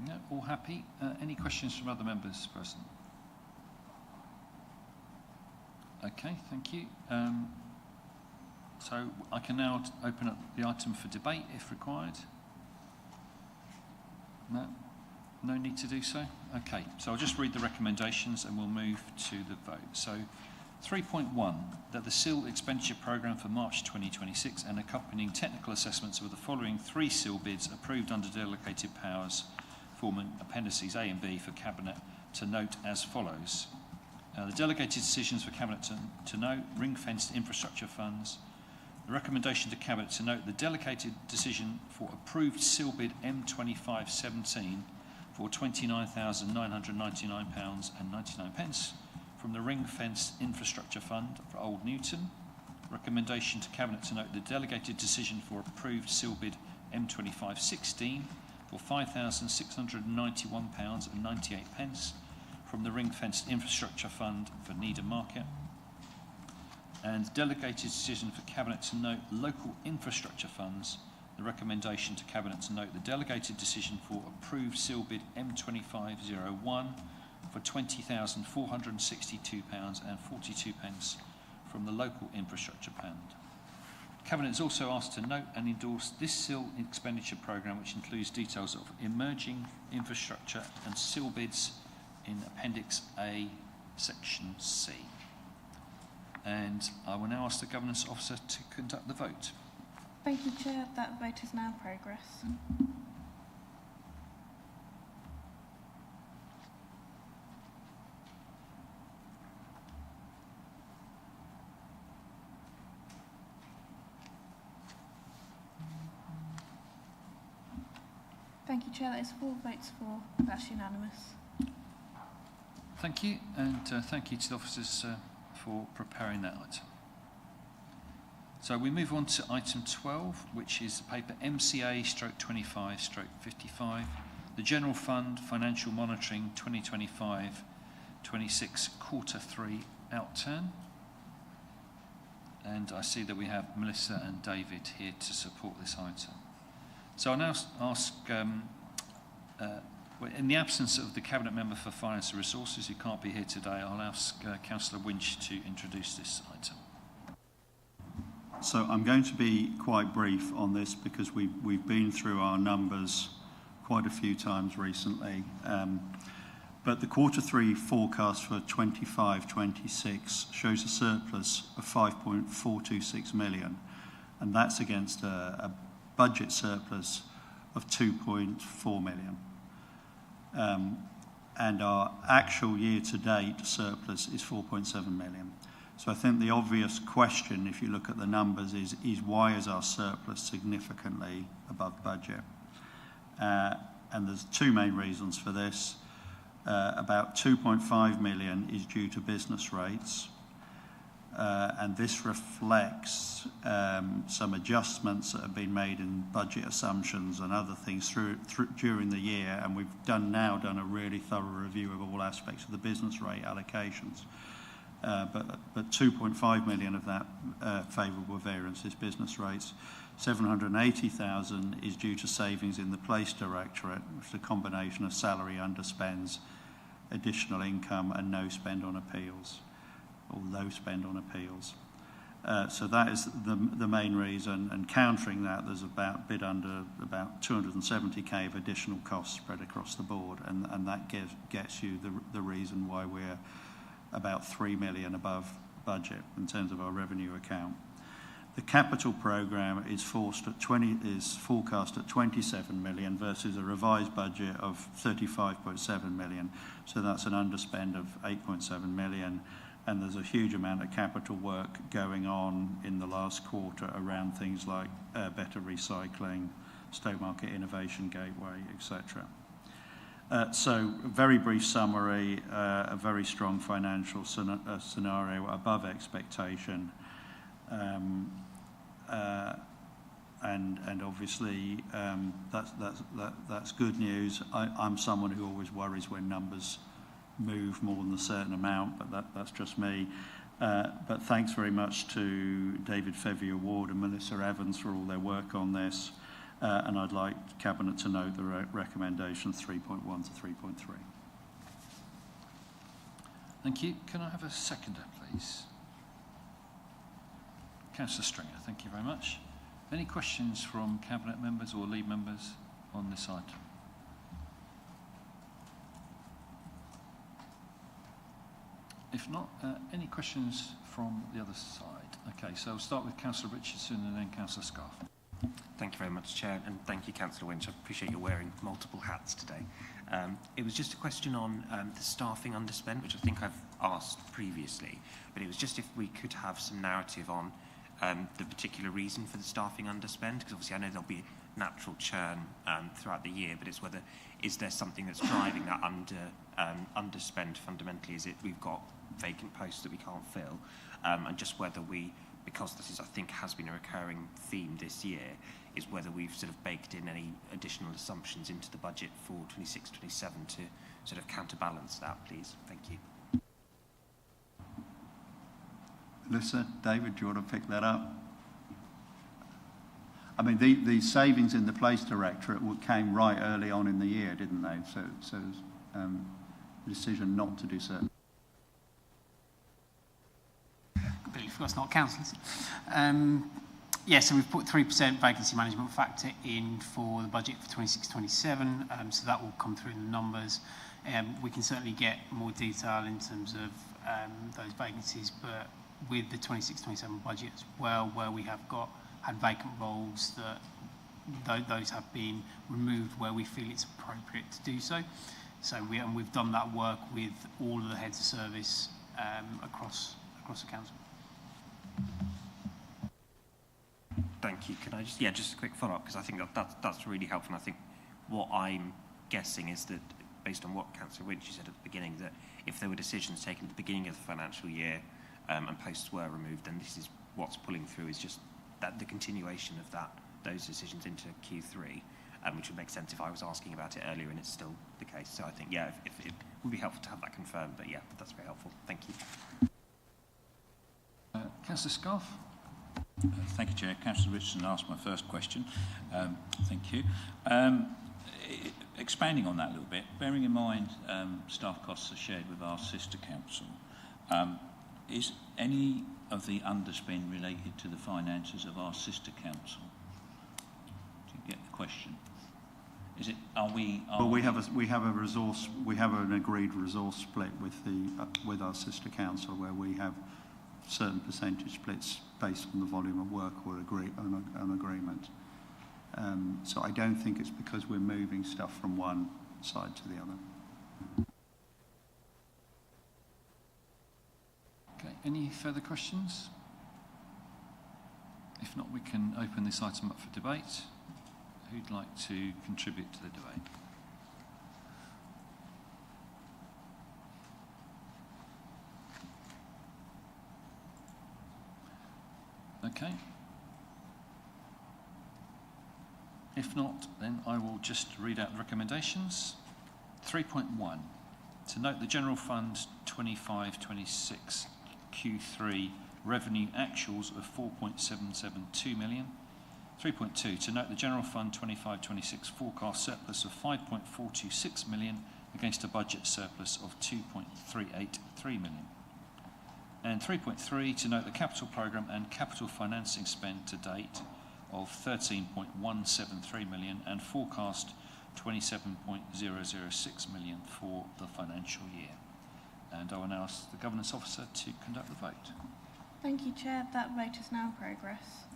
No, all happy. Any questions from other members present? Okay, thank you. So I can now open up the item for debate if required. No need to do so? Okay, so I'll just read the recommendations and we'll move to the vote. So 3.1, that the SIL expenditure programme for March 2026 and accompanying technical assessments of the following 3 SIL bids approved under delegated powers forming appendices A and B for Cabinet to note as follows. The delegated decisions for Cabinet to note, ring-fenced infrastructure funds. The recommendation to Cabinet to note the delegated decision for approved SIL bid M2517 for £29,999.99 from the ring-fenced infrastructure fund for Old Newton. Recommendation to Cabinet to note the delegated decision for approved SIL bid M2516 for £5,691.98 from the ring-fenced infrastructure fund for Needham Market. And delegated decision for Cabinet to note local infrastructure funds. The recommendation to Cabinet to note the delegated decision for approved SIL bid M2501 for £20,462.42 from the local infrastructure fund. Cabinet is also asked to note and endorse this SIL expenditure programme, which includes details of emerging infrastructure and SIL bids in Appendix A, Section C. And I will now ask the Governance Officer to conduct the vote. Thank you, Chair. That vote is now in progress. Thank you, Chair. That is 4 votes for. That's unanimous. Thank you, and thank you to the officers for preparing that item. So we move on to item 12, which is paper MCA/25/55, the General Fund Financial Monitoring 2025-26 Quarter 3 outturn. And I see that we have Melissa and David here to support this item. So I'll now ask, in the absence of the Cabinet Member for Finance and Resources, who can't be here today, I'll ask Councillor Winch to introduce this item. So I'm going to be quite brief on this because we've been through our numbers quite a few times recently. But the Quarter 3 forecast for 25-26 shows a surplus of 5.426 million, and that's against a budget surplus of 2.4 million. And our actual year-to-date surplus is 4.7 million. So I think the obvious question, if you look at the numbers, is why is our surplus significantly above budget? And there's 2 main reasons for this. About 2.5 million is due to business rates, and this reflects some adjustments that have been made in budget assumptions and other things during the year, and we've now done a really thorough review of all aspects of the business rate allocations. But 2.5 million of that favourable variance is business rates. 780,000 is due to savings in the Police Directorate, which is a combination of salary underspends, additional income, and no spend on appeals, or low spend on appeals. So that is the main reason, and countering that, there's about 270k of additional costs spread across the board, and that gets you the reason why we're about 3 million above budget in terms of our revenue account. The capital programme is forecast at 27 million versus a revised budget of 35.7 million. So that's an underspend of 8.7 million. And there's a huge amount of capital work going on in the last quarter around things like better recycling, Stowmarket Innovation Gateway, etc. So a very brief summary, a very strong financial scenario above expectation. And obviously that's good news. I'm someone who always worries when numbers move more than a certain amount, but that's just me. But thanks very much to David Fevier Ward and Melissa Evans for all their work on this. And I'd like Cabinet to note the recommendation 3.1 to 3.3. Thank you. Can I have a seconder, please? Councillor Stringer, thank you very much. Any questions from Cabinet members or lead members on this item? If not, any questions from the other side? Okay, so we'll start with Councillor Richardson and then Councillor Scarf. Thank you very much, Chair, and thank you, Councillor Winch. I appreciate you wearing multiple hats today. It was just a question on the staffing underspend, which I think I've asked previously, but it was just if we could have some narrative on the particular reason for the staffing underspend, because obviously I know there'll be natural churn throughout the year, but it's whether, is there something that's driving that underspend fundamentally? Is it we've got vacant posts that we can't fill, and just whether we, because this is, I think, has been a recurring theme this year, is whether we've sort of baked in any additional assumptions into the budget for 26-27 to sort of counterbalance that, please. Thank you. Alyssa, David, do you want to pick that up? I mean, the savings in the Police Directorate came right early on in the year, didn't they? So the decision not to do so. Completely forgot it's not councillors. Yeah, so we've put 3% vacancy management factor in for the budget for 26-27, so that will come through in the numbers. We can certainly get more detail in terms of those vacancies, but with the 26-27 budget as well, where we have had vacant roles, that those have been removed where we feel it's appropriate to do so. So we've done that work with all of the heads of service across the council. Thank you. Can I just a quick follow-up, because I think that's really helpful. And I think what I'm guessing is that, based on what Councillor Winch said at the beginning, that if there were decisions taken at the beginning of the financial year and posts were removed, then this is what's pulling through, is just that the continuation of those decisions into Q3, which would make sense if I was asking about it earlier and it's still the case. So I think, yeah, if it would be helpful to have that confirmed, but yeah, that's very helpful. Thank you. Councillor Scarf. Thank you, Chair. Councillor Richardson asked my first question. Thank you. Expanding on that a little bit, bearing in mind staff costs are shared with our sister council, is any of the underspend related to the finances of our sister council? Do you get the question? Is it? We have an agreed resource split with our sister council, where we have certain percentage splits based on the volume of work or an agreement. So I don't think it's because we're moving stuff from one side to the other. Okay, any further questions? If not, we can open this item up for debate. Who'd like to contribute to the debate? Okay. If not, then I will just read out the recommendations. 3.1. To note the General Fund 25-26 Q3 revenue actuals of 4.772 million. 3.2. To note the General Fund 25-26 forecast surplus of 5.426 million against a budget surplus of 2.383 million. And 3.3, to note the capital programme and capital financing spend to date of 13.173 million and forecast 27.006 million for the financial year. And I will now ask the Governance Officer to conduct the vote. Thank you, Chair. That vote is now in progress.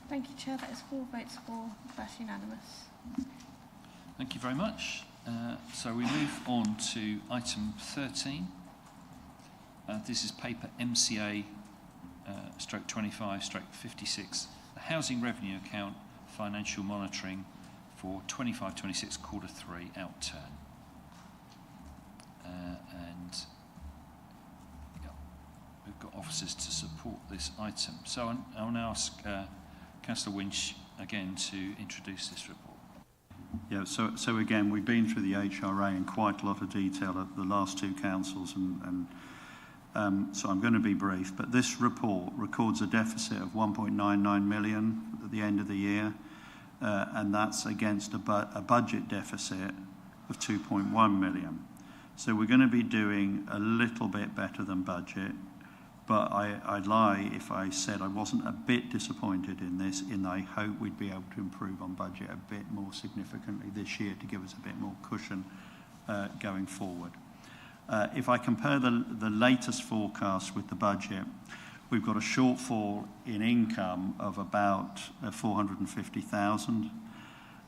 Thank you, Chair. That is 4 votes for. That's unanimous. Thank you very much. So we move on to item 13. This is paper MCA stroke 25 stroke 56, the Housing Revenue Account Financial Monitoring for 25-26 quarter 3 outturn. And yeah, we've got officers to support this item. So I'll now ask Councillor Winch again to introduce this report. Yeah, so again, we've been through the HRA in quite a lot of detail at the last two councils, and so I'm going to be brief, but this report records a deficit of 1.99 million at the end of the year, and that's against a budget deficit of 2.1 million. So we're going to be doing a little bit better than budget, but I'd lie if I said I wasn't a bit disappointed in this, in that I hope we'd be able to improve on budget a bit more significantly this year to give us a bit more cushion going forward. If I compare the latest forecast with the budget, we've got a shortfall in income of about 450,000,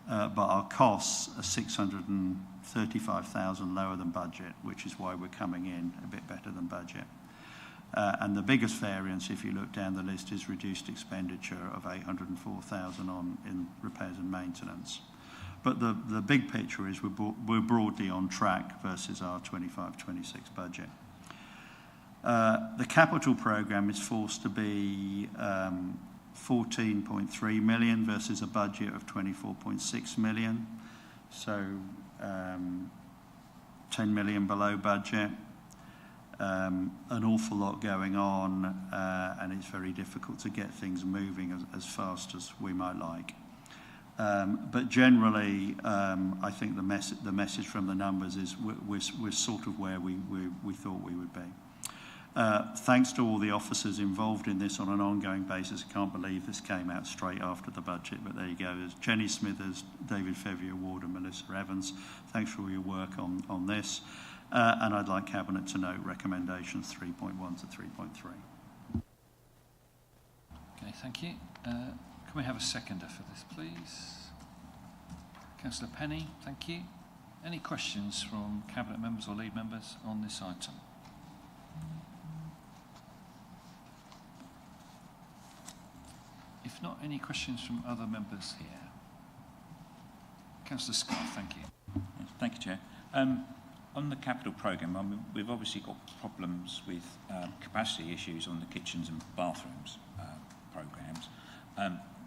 but our costs are 635,000 lower than budget, which is why we're coming in a bit better than budget. And the biggest variance, if you look down the list, is reduced expenditure of 804,000 in repairs and maintenance. But the big picture is we're broadly on track versus our 25-26 budget. The capital programme is forced to be 14.3 million versus a budget of 24.6 million. So 10 million below budget. An awful lot going on, and it's very difficult to get things moving as fast as we might like. But generally, I think the message from the numbers is we're sort of where we thought we would be. Thanks to all the officers involved in this on an ongoing basis. I can't believe this came out straight after the budget, but there you go. There's Jenny Smithers, David Fevier Ward and Melissa Evans. Thanks for all your work on this. And I'd like Cabinet to note recommendations 3.1 to 3.3. Okay, thank you. Can we have a seconder for this, please? Councillor Penny, thank you. Any questions from Cabinet members or lead members on this item? If not, any questions from other members here? Councillor Scott, thank you. Yes, thank you, Chair. On the capital programme, I mean, we've obviously got problems with capacity issues on the kitchens and bathrooms programmes.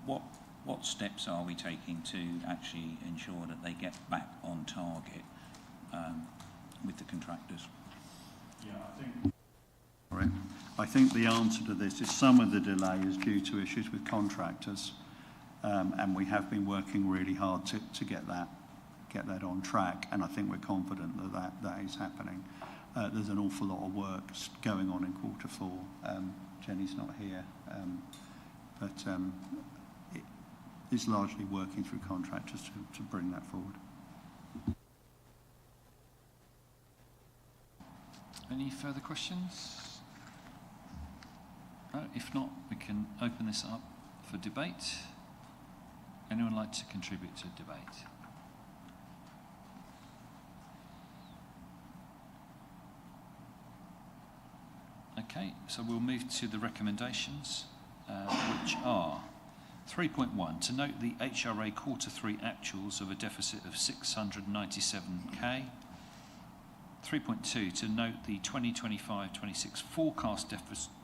What steps are we taking to actually ensure that they get back on target with the contractors? Yeah, I think the answer to this is some of the delay is due to issues with contractors, and we have been working really hard to get that on track, and I think we're confident that is happening. There's an awful lot of work going on in quarter four. Jenny's not here, but it's largely working through contractors to bring that forward. Any further questions? No, if not, we can open this up for debate. Anyone like to contribute to debate? Okay, so we'll move to the recommendations, which are 3.1, to note the HRA quarter 3 actuals of a deficit of 697k. 3.2, to note the 2025-26 forecast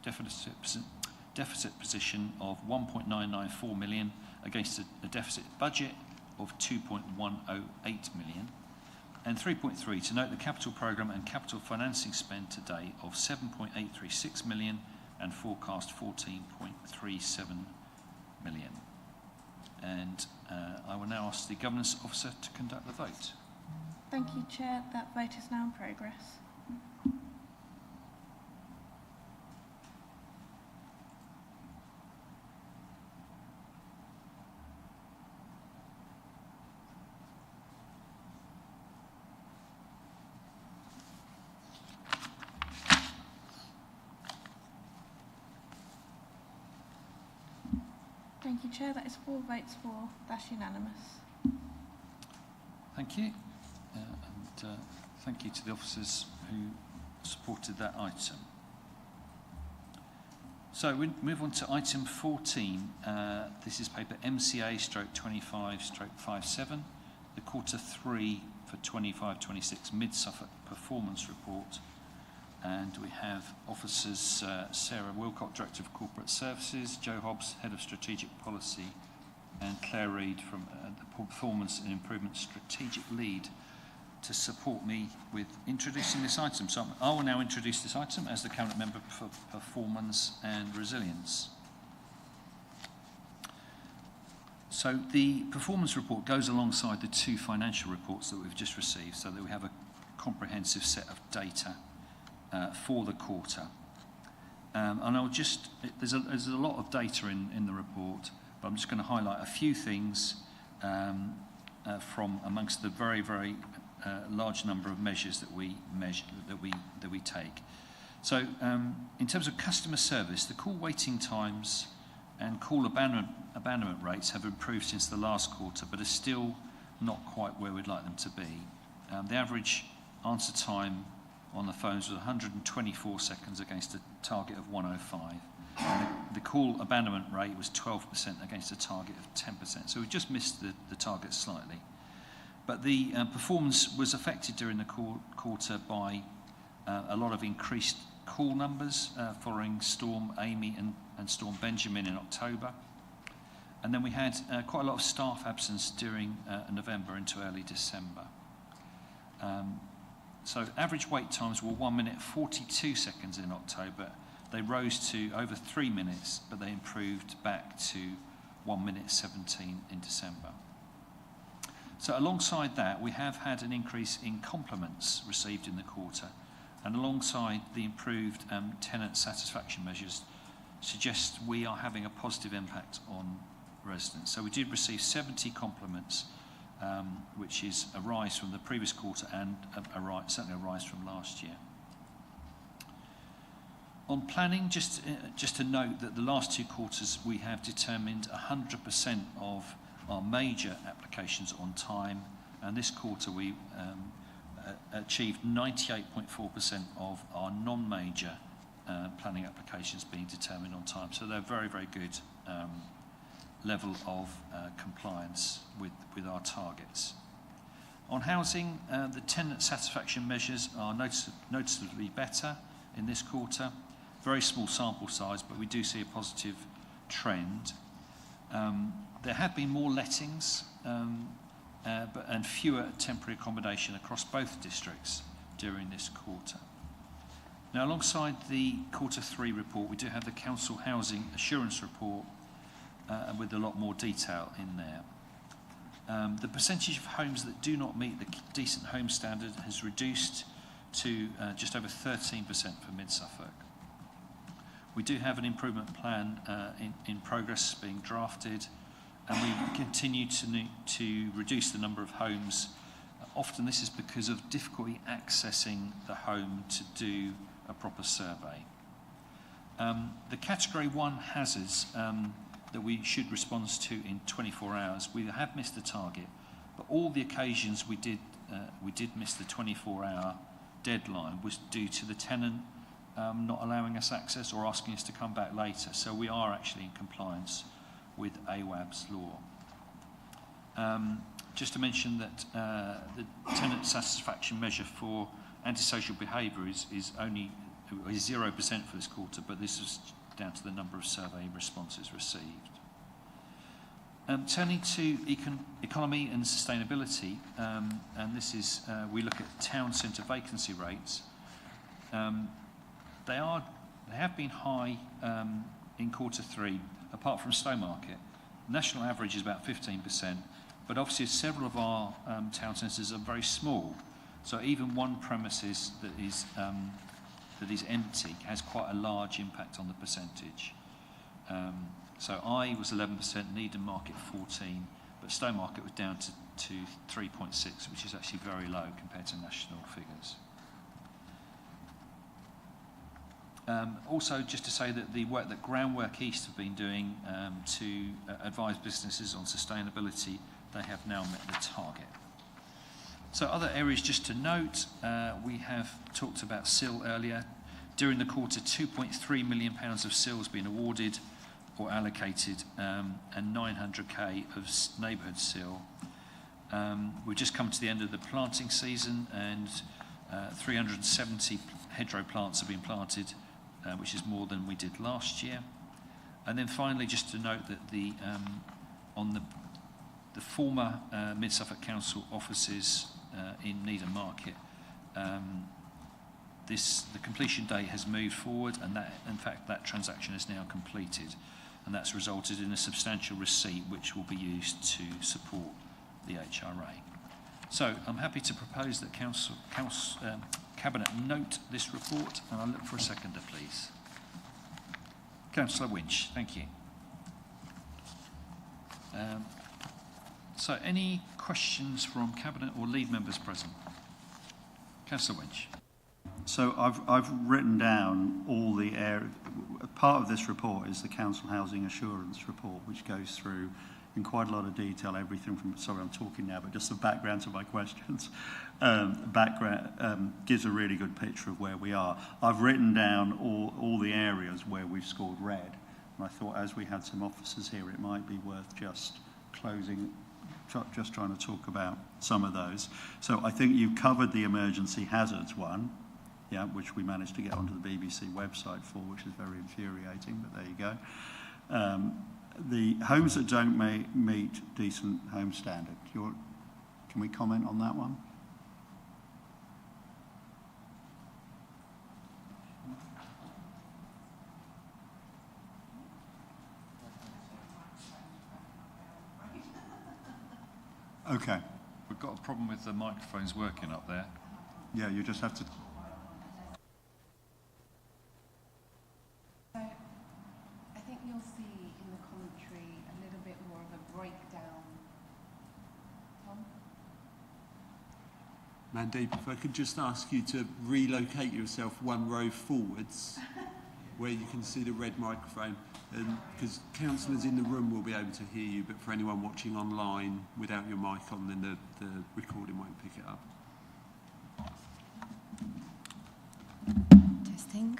deficit position of 1.994 million against a deficit budget of 2.108 million. And 3.3, to note the capital programme and capital financing spend today of 7.836 million and forecast 14.37 million. And I will now ask the Governance Officer to conduct the vote. Thank you, Chair. That vote is now in progress. Thank you, Chair. That is 4 votes for. That's unanimous. Thank you. And thank you to the officers who supported that item. So we move on to item 14. This is paper MCA/25/57, the quarter 3 for 25-26 Mid-Suffolk performance report. And we have officers Sarah Wilcott, Director of Corporate Services, Joe Hobbs, Head of Strategic Policy, and Claire Reid from the Performance and Improvement Strategic Lead to support me with introducing this item. So I will now introduce this item as the Cabinet Member for Performance and Resilience. So the performance report goes alongside the 2 financial reports that we've just received, so that we have a comprehensive set of data for the quarter. And I'll just, there's a lot of data in the report, but I'm just going to highlight a few things from amongst the very, very large number of measures that we take. So in terms of customer service, the call waiting times and call abandonment rates have improved since the last quarter, but are still not quite where we'd like them to be. The average answer time on the phones was 124 seconds against a target of 105. And the call abandonment rate was 12% against a target of 10%. So we just missed the target slightly. But the performance was affected during the quarter by a lot of increased call numbers following Storm Amy and Storm Benjamin in October. And then we had quite a lot of staff absence during November into early December. So average wait times were 1 minute 42 seconds in October. They rose to over 3 minutes, but they improved back to 1 minute 17 in December. So alongside that, we have had an increase in compliments received in the quarter, and alongside the improved tenant satisfaction measures suggests we are having a positive impact on residents. So we did receive 70 compliments, which is a rise from the previous quarter and certainly a rise from last year. On planning, just to note that the last 2 quarters we have determined 100% of our major applications on time, and this quarter we achieved 98.4% of our non-major planning applications being determined on time. So they're very, very good level of compliance with our targets. On housing, the tenant satisfaction measures are noticeably better in this quarter. Very small sample size, but we do see a positive trend. There have been more lettings and fewer temporary accommodation across both districts during this quarter. Now, alongside the Q3 report, we do have the Council Housing Assurance Report with a lot more detail in there. The percentage of homes that do not meet the decent home standard has reduced to just over 13% for Mid-Suffolk. We do have an improvement plan in progress being drafted, and we continue to reduce the number of homes. Often this is because of difficulty accessing the home to do a proper survey. The Category 1 hazards that we should respond to in 24 hours, we have missed the target, but all the occasions we did miss the 24-hour deadline was due to the tenant not allowing us access or asking us to come back later. So we are actually in compliance with AWAB's law. Just to mention that the tenant satisfaction measure for antisocial behaviour is 0% for this quarter, but this is down to the number of survey responses received. Turning to economy and sustainability, and this is, we look at town centre vacancy rates. They have been high in Q3, apart from Stowmarket. National average is about 15%, but obviously several of our town centres are very small. So even one premises that is empty has quite a large impact on the percentage. So I was 11%, Needham Market 14, but Stowmarket was down to 3.6, which is actually very low compared to national figures. Also, just to say that the work that Groundwork East have been doing to advise businesses on sustainability, they have now met the target. So other areas just to note, we have talked about CIL earlier. During the quarter, £2.3 million of CIL has been awarded or allocated, and 900k of neighbourhood CIL. We've just come to the end of the planting season, and 370 hedgerow plants have been planted, which is more than we did last year. And then finally, just to note that on the former Mid-Suffolk Council offices in Needham Market, the completion date has moved forward, and that, in fact, that transaction is now completed, and that's resulted in a substantial receipt which will be used to support the HRA. So I'm happy to propose that Cabinet note this report, and I'll look for a seconder, please. Councillor Winch, thank you. So any questions from Cabinet or lead members present? Councillor Winch. So I've written down all the areas. Part of this report is the Council Housing Assurance Report, which goes through in quite a lot of detail everything from, sorry I'm talking now, but just the background to my questions. Gives a really good picture of where we are. I've written down all the areas where we've scored red, and I thought as we had some officers here it might be worth just trying to talk about some of those. So I think you covered the emergency hazards one, yeah, which we managed to get onto the BBC website for, which is very infuriating, but there you go. The homes that don't meet decent home standard, can we comment on that one? Okay. We've got a problem with the microphones working up there. Yeah, you just have to... So, I think you'll see in the commentary a little bit more of a breakdown. Tom? Mandeep, if I could just ask you to relocate yourself one row forwards where you can see the red microphone, because councillors in the room will be able to hear you, but for anyone watching online without your mic on, then the recording won't pick it up. Testing.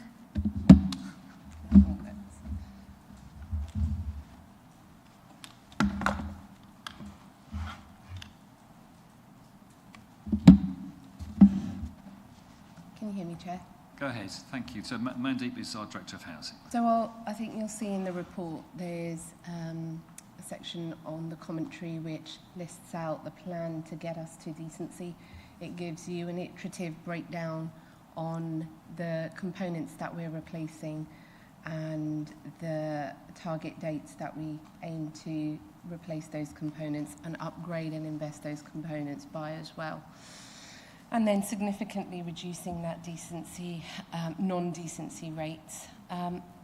Can you hear me, Chair? Go ahead, thank you. So Mandeep is our Director of Housing. So I think you'll see in the report there's a section on the commentary which lists out the plan to get us to decency. It gives you an iterative breakdown on the components that we're replacing and the target dates that we aim to replace those components and upgrade and invest those components by as well. And then significantly reducing that decency, non-decency rates.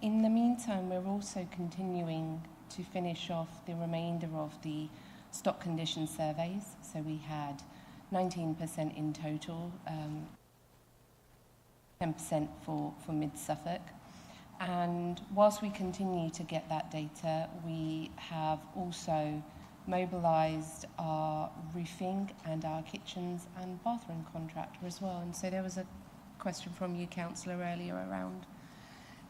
In the meantime, we're also continuing to finish off the remainder of the stock condition surveys. So we had 19% in total, 10% for mid-Suffolk. And whilst we continue to get that data, we have also mobilised our roofing and our kitchens and bathroom contractor as well. And so there was a question from you, Councillor, earlier around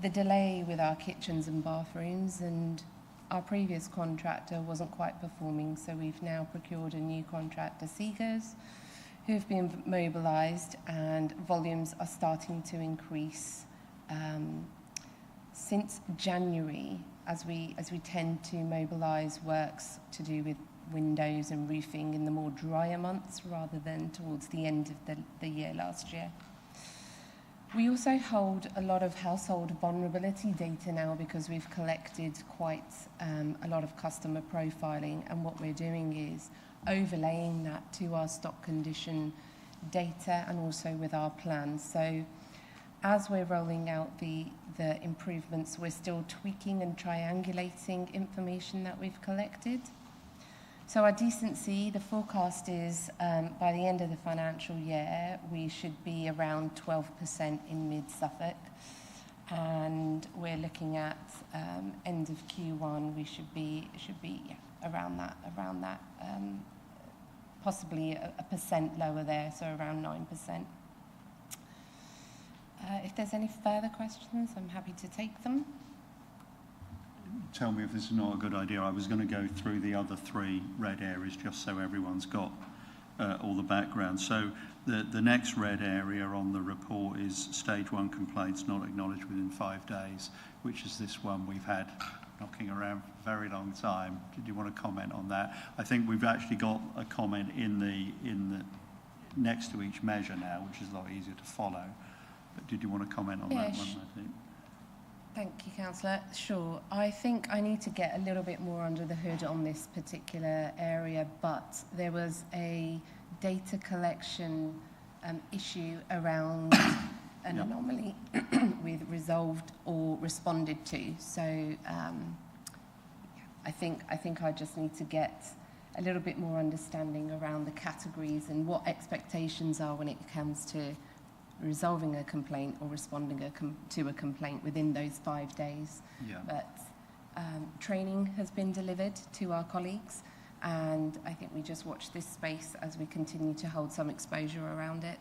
the delay with our kitchens and bathrooms, and our previous contractor wasn't quite performing, so we've now procured a new contractor, Seegers, who've been mobilised, and volumes are starting to increase since January, as we tend to mobilise works to do with windows and roofing in the more drier months rather than towards the end of the year last year. We also hold a lot of household vulnerability data now because we've collected quite a lot of customer profiling, and what we're doing is overlaying that to our stock condition data and also with our plans. So as we're rolling out the improvements, we're still tweaking and triangulating information that we've collected. So our decency, the forecast is by the end of the financial year, we should be around 12% in mid-Suffolk. And we're looking at end of Q1, we should be around that, possibly a percent lower there, so around 9%. If there's any further questions, I'm happy to take them. Tell me if this is not a good idea. I was going to go through the other three red areas just so everyone's got all the background. So the next red area on the report is stage 1 complaints not acknowledged within 5 days, which is this one we've had knocking around for a very long time. Did you want to comment on that? I think we've actually got a comment in the next to each measure now, which is a lot easier to follow. But did you want to comment on that one, I think? Thank you, Councillor. Sure. I think I need to get a little bit more under the hood on this particular area, but there was a data collection issue around an anomaly with resolved or responded to. So I think I just need to get a little bit more understanding around the categories and what expectations are when it comes to resolving a complaint or responding to a complaint within those 5 days. Yeah. But training has been delivered to our colleagues, and I think we just watch this space as we continue to hold some exposure around it.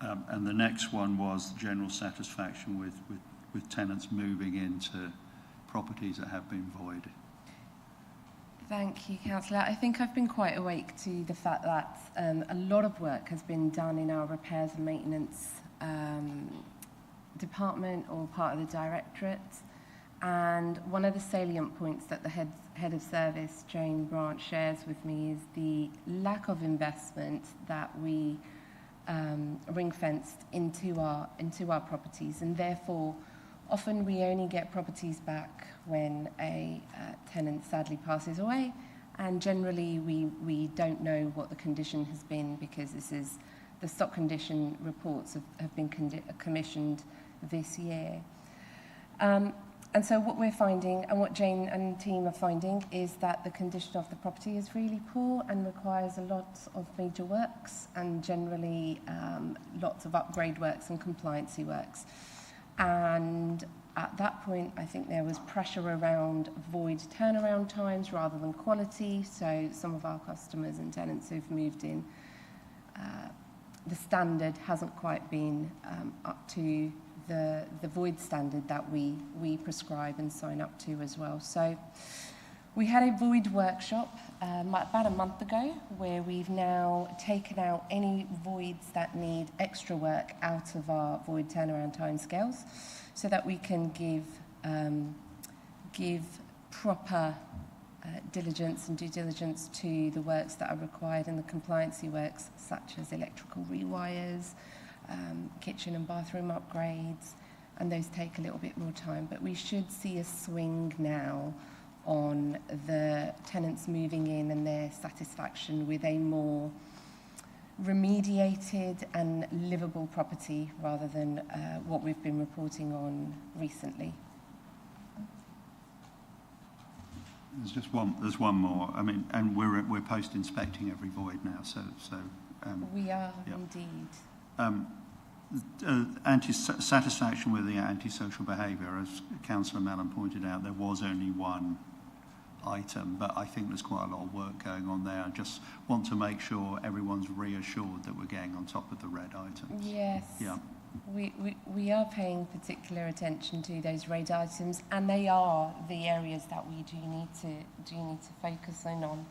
And the next one was general satisfaction with tenants moving into properties that have been void. Thank you, Councillor. I think I've been quite awake to the fact that a lot of work has been done in our repairs and maintenance department or part of the directorate. And one of the salient points that the head of service, Jane Branch, shares with me is the lack of investment that we ring-fenced into our properties, and therefore often we only get properties back when a tenant sadly passes away, and generally we don't know what the condition has been, because the stock condition reports have been commissioned this year. And so what we're finding, and what Jane and the team are finding, is that the condition of the property is really poor and requires a lot of major works, and generally lots of upgrade works and compliancy works. And at that point, I think there was pressure around void turnaround times rather than quality. So some of our customers and tenants who've moved in, the standard hasn't quite been up to the void standard that we prescribe and sign up to as well. So we had a void workshop about a month ago, where we've now taken out any voids that need extra work out of our void turnaround timescales, so that we can give proper diligence and due diligence to the works that are required, and the compliancy works such as electrical rewires, kitchen and bathroom upgrades, and those take a little bit more time. But we should see a swing now on the tenants moving in and their satisfaction with a more remediated and livable property, rather than what we've been reporting on recently. There's one more. I mean, and we're post-inspecting every void now, so we are, yeah. Indeed. Satisfaction with the antisocial behaviour, as Councillor Mellon pointed out, there was only one item, but I think there's quite a lot of work going on there. I just want to make sure everyone's reassured that we're getting on top of the red items. Yes. Yeah. We are paying particular attention to those red items, and they are the areas that we do need to focus in on.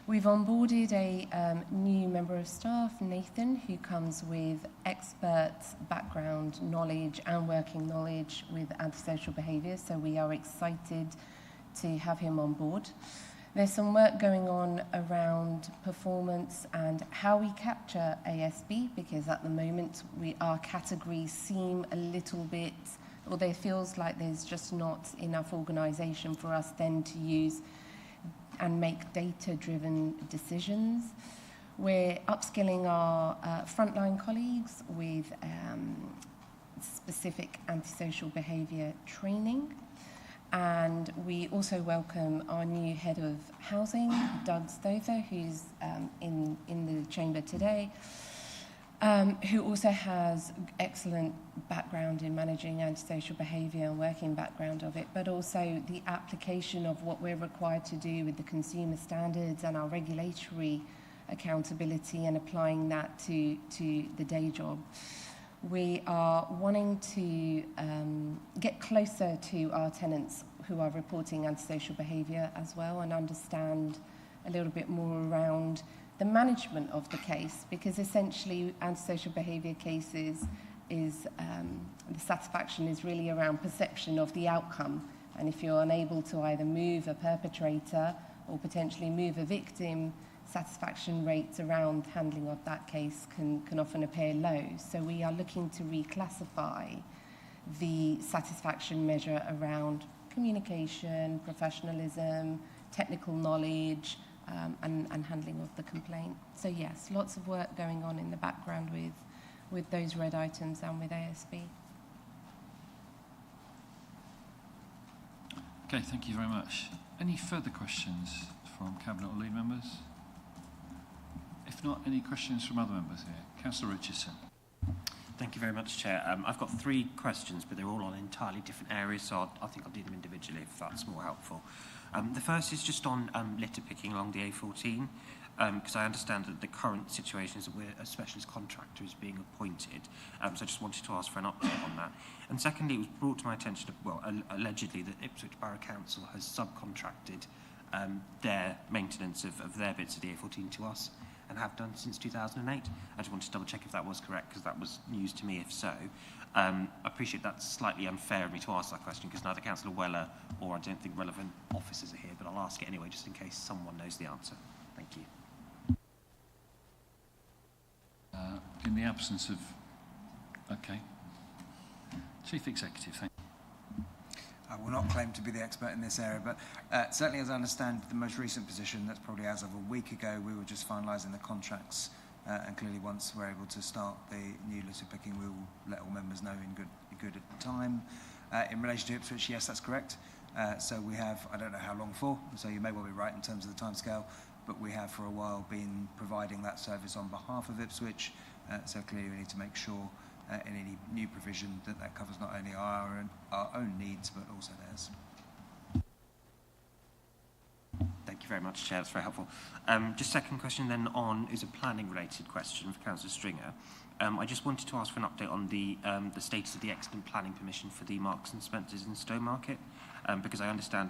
We've onboarded a new member of staff, Nathan, who comes with expert background knowledge and working knowledge with antisocial behaviour, so we are excited to have him on board. There's some work going on around performance and how we capture ASB, because at the moment our categories seem a little bit, or there feels like there's just not enough organisation for us then to use and make data-driven decisions. We're upskilling our frontline colleagues with specific antisocial behaviour training. And we also welcome our new head of housing, Doug Stother, who's in the chamber today, who also has excellent background in managing antisocial behaviour and working background of it, but also the application of what we're required to do with the consumer standards and our regulatory accountability, and applying that to the day job. We are wanting to get closer to our tenants who are reporting antisocial behaviour as well, and understand a little bit more around the management of the case, because essentially antisocial behaviour cases is the satisfaction is really around perception of the outcome, and if you're unable to either move a perpetrator or potentially move a victim, satisfaction rates around handling of that case can often appear low. So we are looking to reclassify the satisfaction measure around communication, professionalism, technical knowledge, and handling of the complaint. So yes, lots of work going on in the background with those red items and with ASB. Okay, thank you very much. Any further questions from Cabinet or lead members? If not, any questions from other members here? Councillor Richardson. Thank you very much, Chair. I've got 3 questions, but they're all on entirely different areas, so I think I'll do them individually if that's more helpful. The first is just on litter picking along the A14, because I understand that the current situation is that a specialist contractor is being appointed, so I just wanted to ask for an update on that. And secondly, it was brought to my attention, well, allegedly that Ipswich Borough Council has subcontracted their maintenance of their bits of the A14 to us, and have done since 2008. I just wanted to double check if that was correct, because that was news to me if so. I appreciate that's slightly unfair of me to ask that question, because neither Councillor Weller or I don't think relevant officers are here, but I'll ask it anyway, just in case someone knows the answer. Thank you. In the absence of... Okay. Chief Executive, thank you. I will not claim to be the expert in this area, but certainly as I understand the most recent position, that's probably as of a week ago, we were just finalising the contracts, and clearly once we're able to start the new litter picking, we will let all members know in good time. In relation to Ipswich, yes, that's correct. So we have, I don't know how long for, so you may well be right in terms of the timescale, but we have for a while been providing that service on behalf of Ipswich, so clearly we need to make sure in any new provision that covers not only our own needs but also theirs. Thank you very much, Chair. That's very helpful. Just second question then is a planning related question for Councillor Stringer. I just wanted to ask for an update on the status of the excellent planning permission for the Marks and Spencers in Stowmarket, because I understand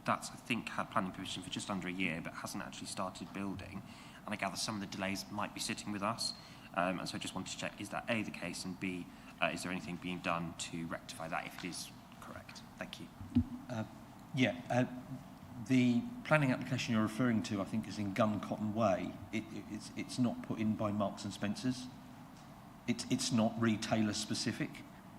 that's I think had planning permission for just under a year but hasn't actually started building, and I gather some of the delays might be sitting with us. And so I just wanted to check, is that A, the case, and B, is there anything being done to rectify that if it is correct? Thank you. The planning application you're referring to, I think, is in Gun Cotton Way. It's not put in by Marks and Spencers. It's not retailer specific.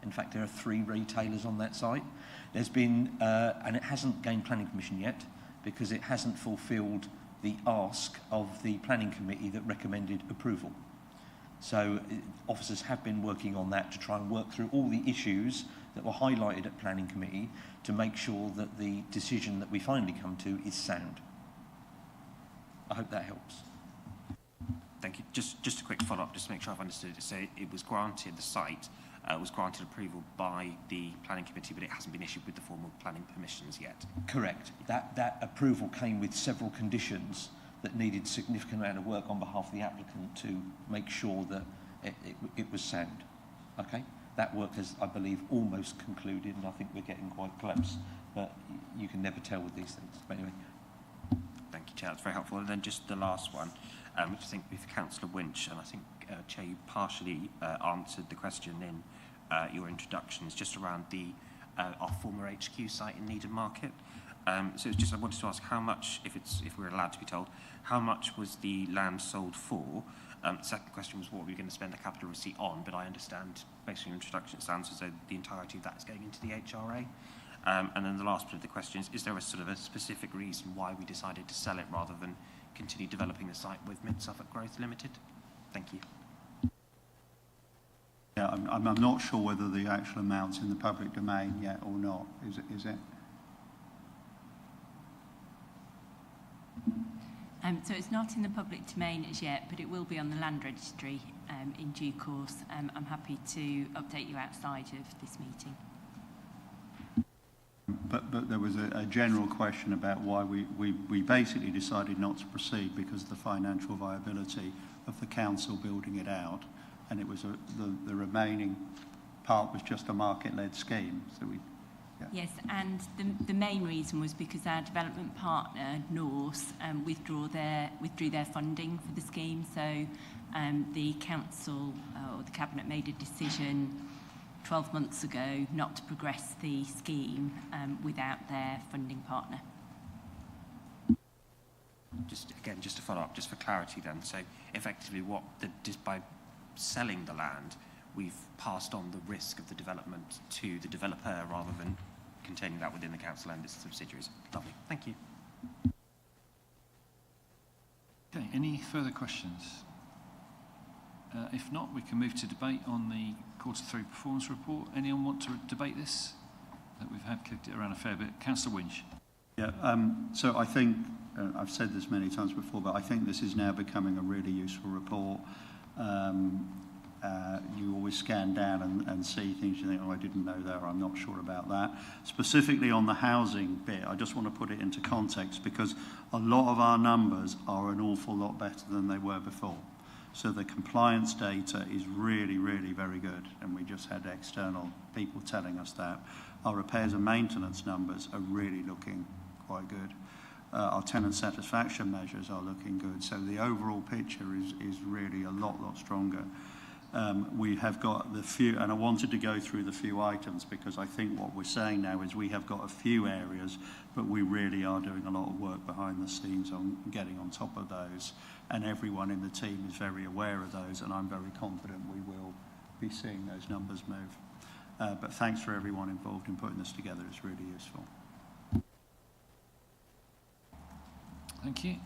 In fact, there are 3 retailers on that site. There's been, and it hasn't gained planning permission yet because it hasn't fulfilled the ask of the planning committee that recommended approval. So officers have been working on that to try and work through all the issues that were highlighted at planning committee to make sure that the decision that we finally come to is sound. I hope that helps. Thank you. Just a quick follow-up, just to make sure I've understood it. So it was granted, the site was granted approval by the planning committee, but it hasn't been issued with the formal planning permissions yet? Correct. That approval came with several conditions that needed significant amount of work on behalf of the applicant to make sure that it was sound. Okay? That work has, I believe, almost concluded, and I think we're getting quite close. But you can never tell with these things. But anyway. Thank you, Chair. That's very helpful. And then just the last one, which I think would be for Councillor Winch, and I think, Chair, you partially answered the question in your introduction. It's just around our former HQ site in Needham Market. So it's just, I wanted to ask how much, if we're allowed to be told, how much was the land sold for? The second question was what were we going to spend the capital receipt on, but I understand, based on your introduction, it sounds as though the entirety of that is going into the HRA. And then the last bit of the question is there a sort of a specific reason why we decided to sell it rather than continue developing the site with Mid-Suffolk Growth Limited? Thank you. Yeah, I'm not sure whether the actual amount's in the public domain yet or not. Is it? So it's not in the public domain as yet, but it will be on the land registry in due course. I'm happy to update you outside of this meeting. But there was a general question about why we basically decided not to proceed because of the financial viability of the council building it out, and it was the remaining part was just a market-led scheme. So we. Yeah. Yes, and the main reason was because our development partner, Norse, withdrew their funding for the scheme. So the council or the cabinet made a decision 12 months ago not to progress the scheme without their funding partner. Just to follow up, just for clarity then. So effectively just by selling the land, we've passed on the risk of the development to the developer rather than containing that within the council and its subsidiaries. Lovely. Thank you. Any further questions? If not, we can move to debate on the Q3 performance report. Anyone want to debate this? That we've had kicked it around a fair bit. Councillor Winch. Yeah, so I think, I've said this many times before, but I think this is now becoming a really useful report. You always scan down and see things you think, oh, I didn't know that, or I'm not sure about that. Specifically on the housing bit, I just want to put it into context because a lot of our numbers are an awful lot better than they were before. So the compliance data is really, really very good, and we just had external people telling us that. Our repairs and maintenance numbers are really looking quite good. Our tenant satisfaction measures are looking good. So the overall picture is really a lot stronger. We have got the few, and I wanted to go through the few items because I think what we're saying now is we have got a few areas, but we really are doing a lot of work behind the scenes on getting on top of those. And everyone in the team is very aware of those, and I'm very confident we will be seeing those numbers move. But thanks for everyone involved in putting this together. It's really useful. Thank you.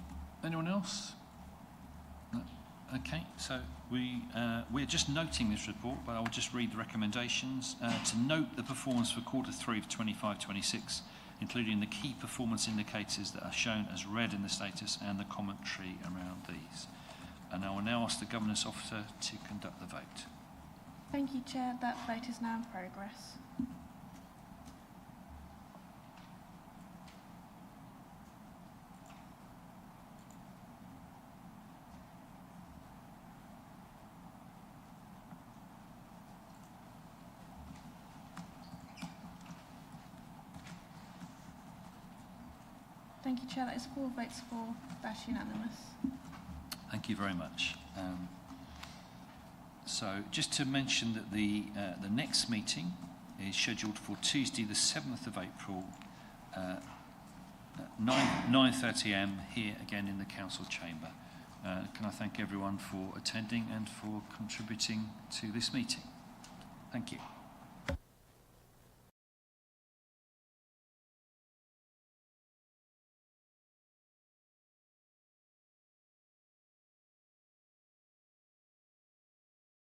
Anyone else? No? Okay, so we're just noting this report, but I'll just read the recommendations. To note the performance for Q3 of 25-26, including the key performance indicators that are shown as red in the status and the commentary around these. And I will now ask the Governance Officer to conduct the vote. Thank you, Chair. That vote is now in progress. Thank you, Chair. That is 4 votes for. That's unanimous. Thank you very much. So just to mention that the next meeting is scheduled for Tuesday the 7th of April, 9:30 a.m. here again in the Council Chamber. Can I thank everyone for attending and for contributing to this meeting? Thank you.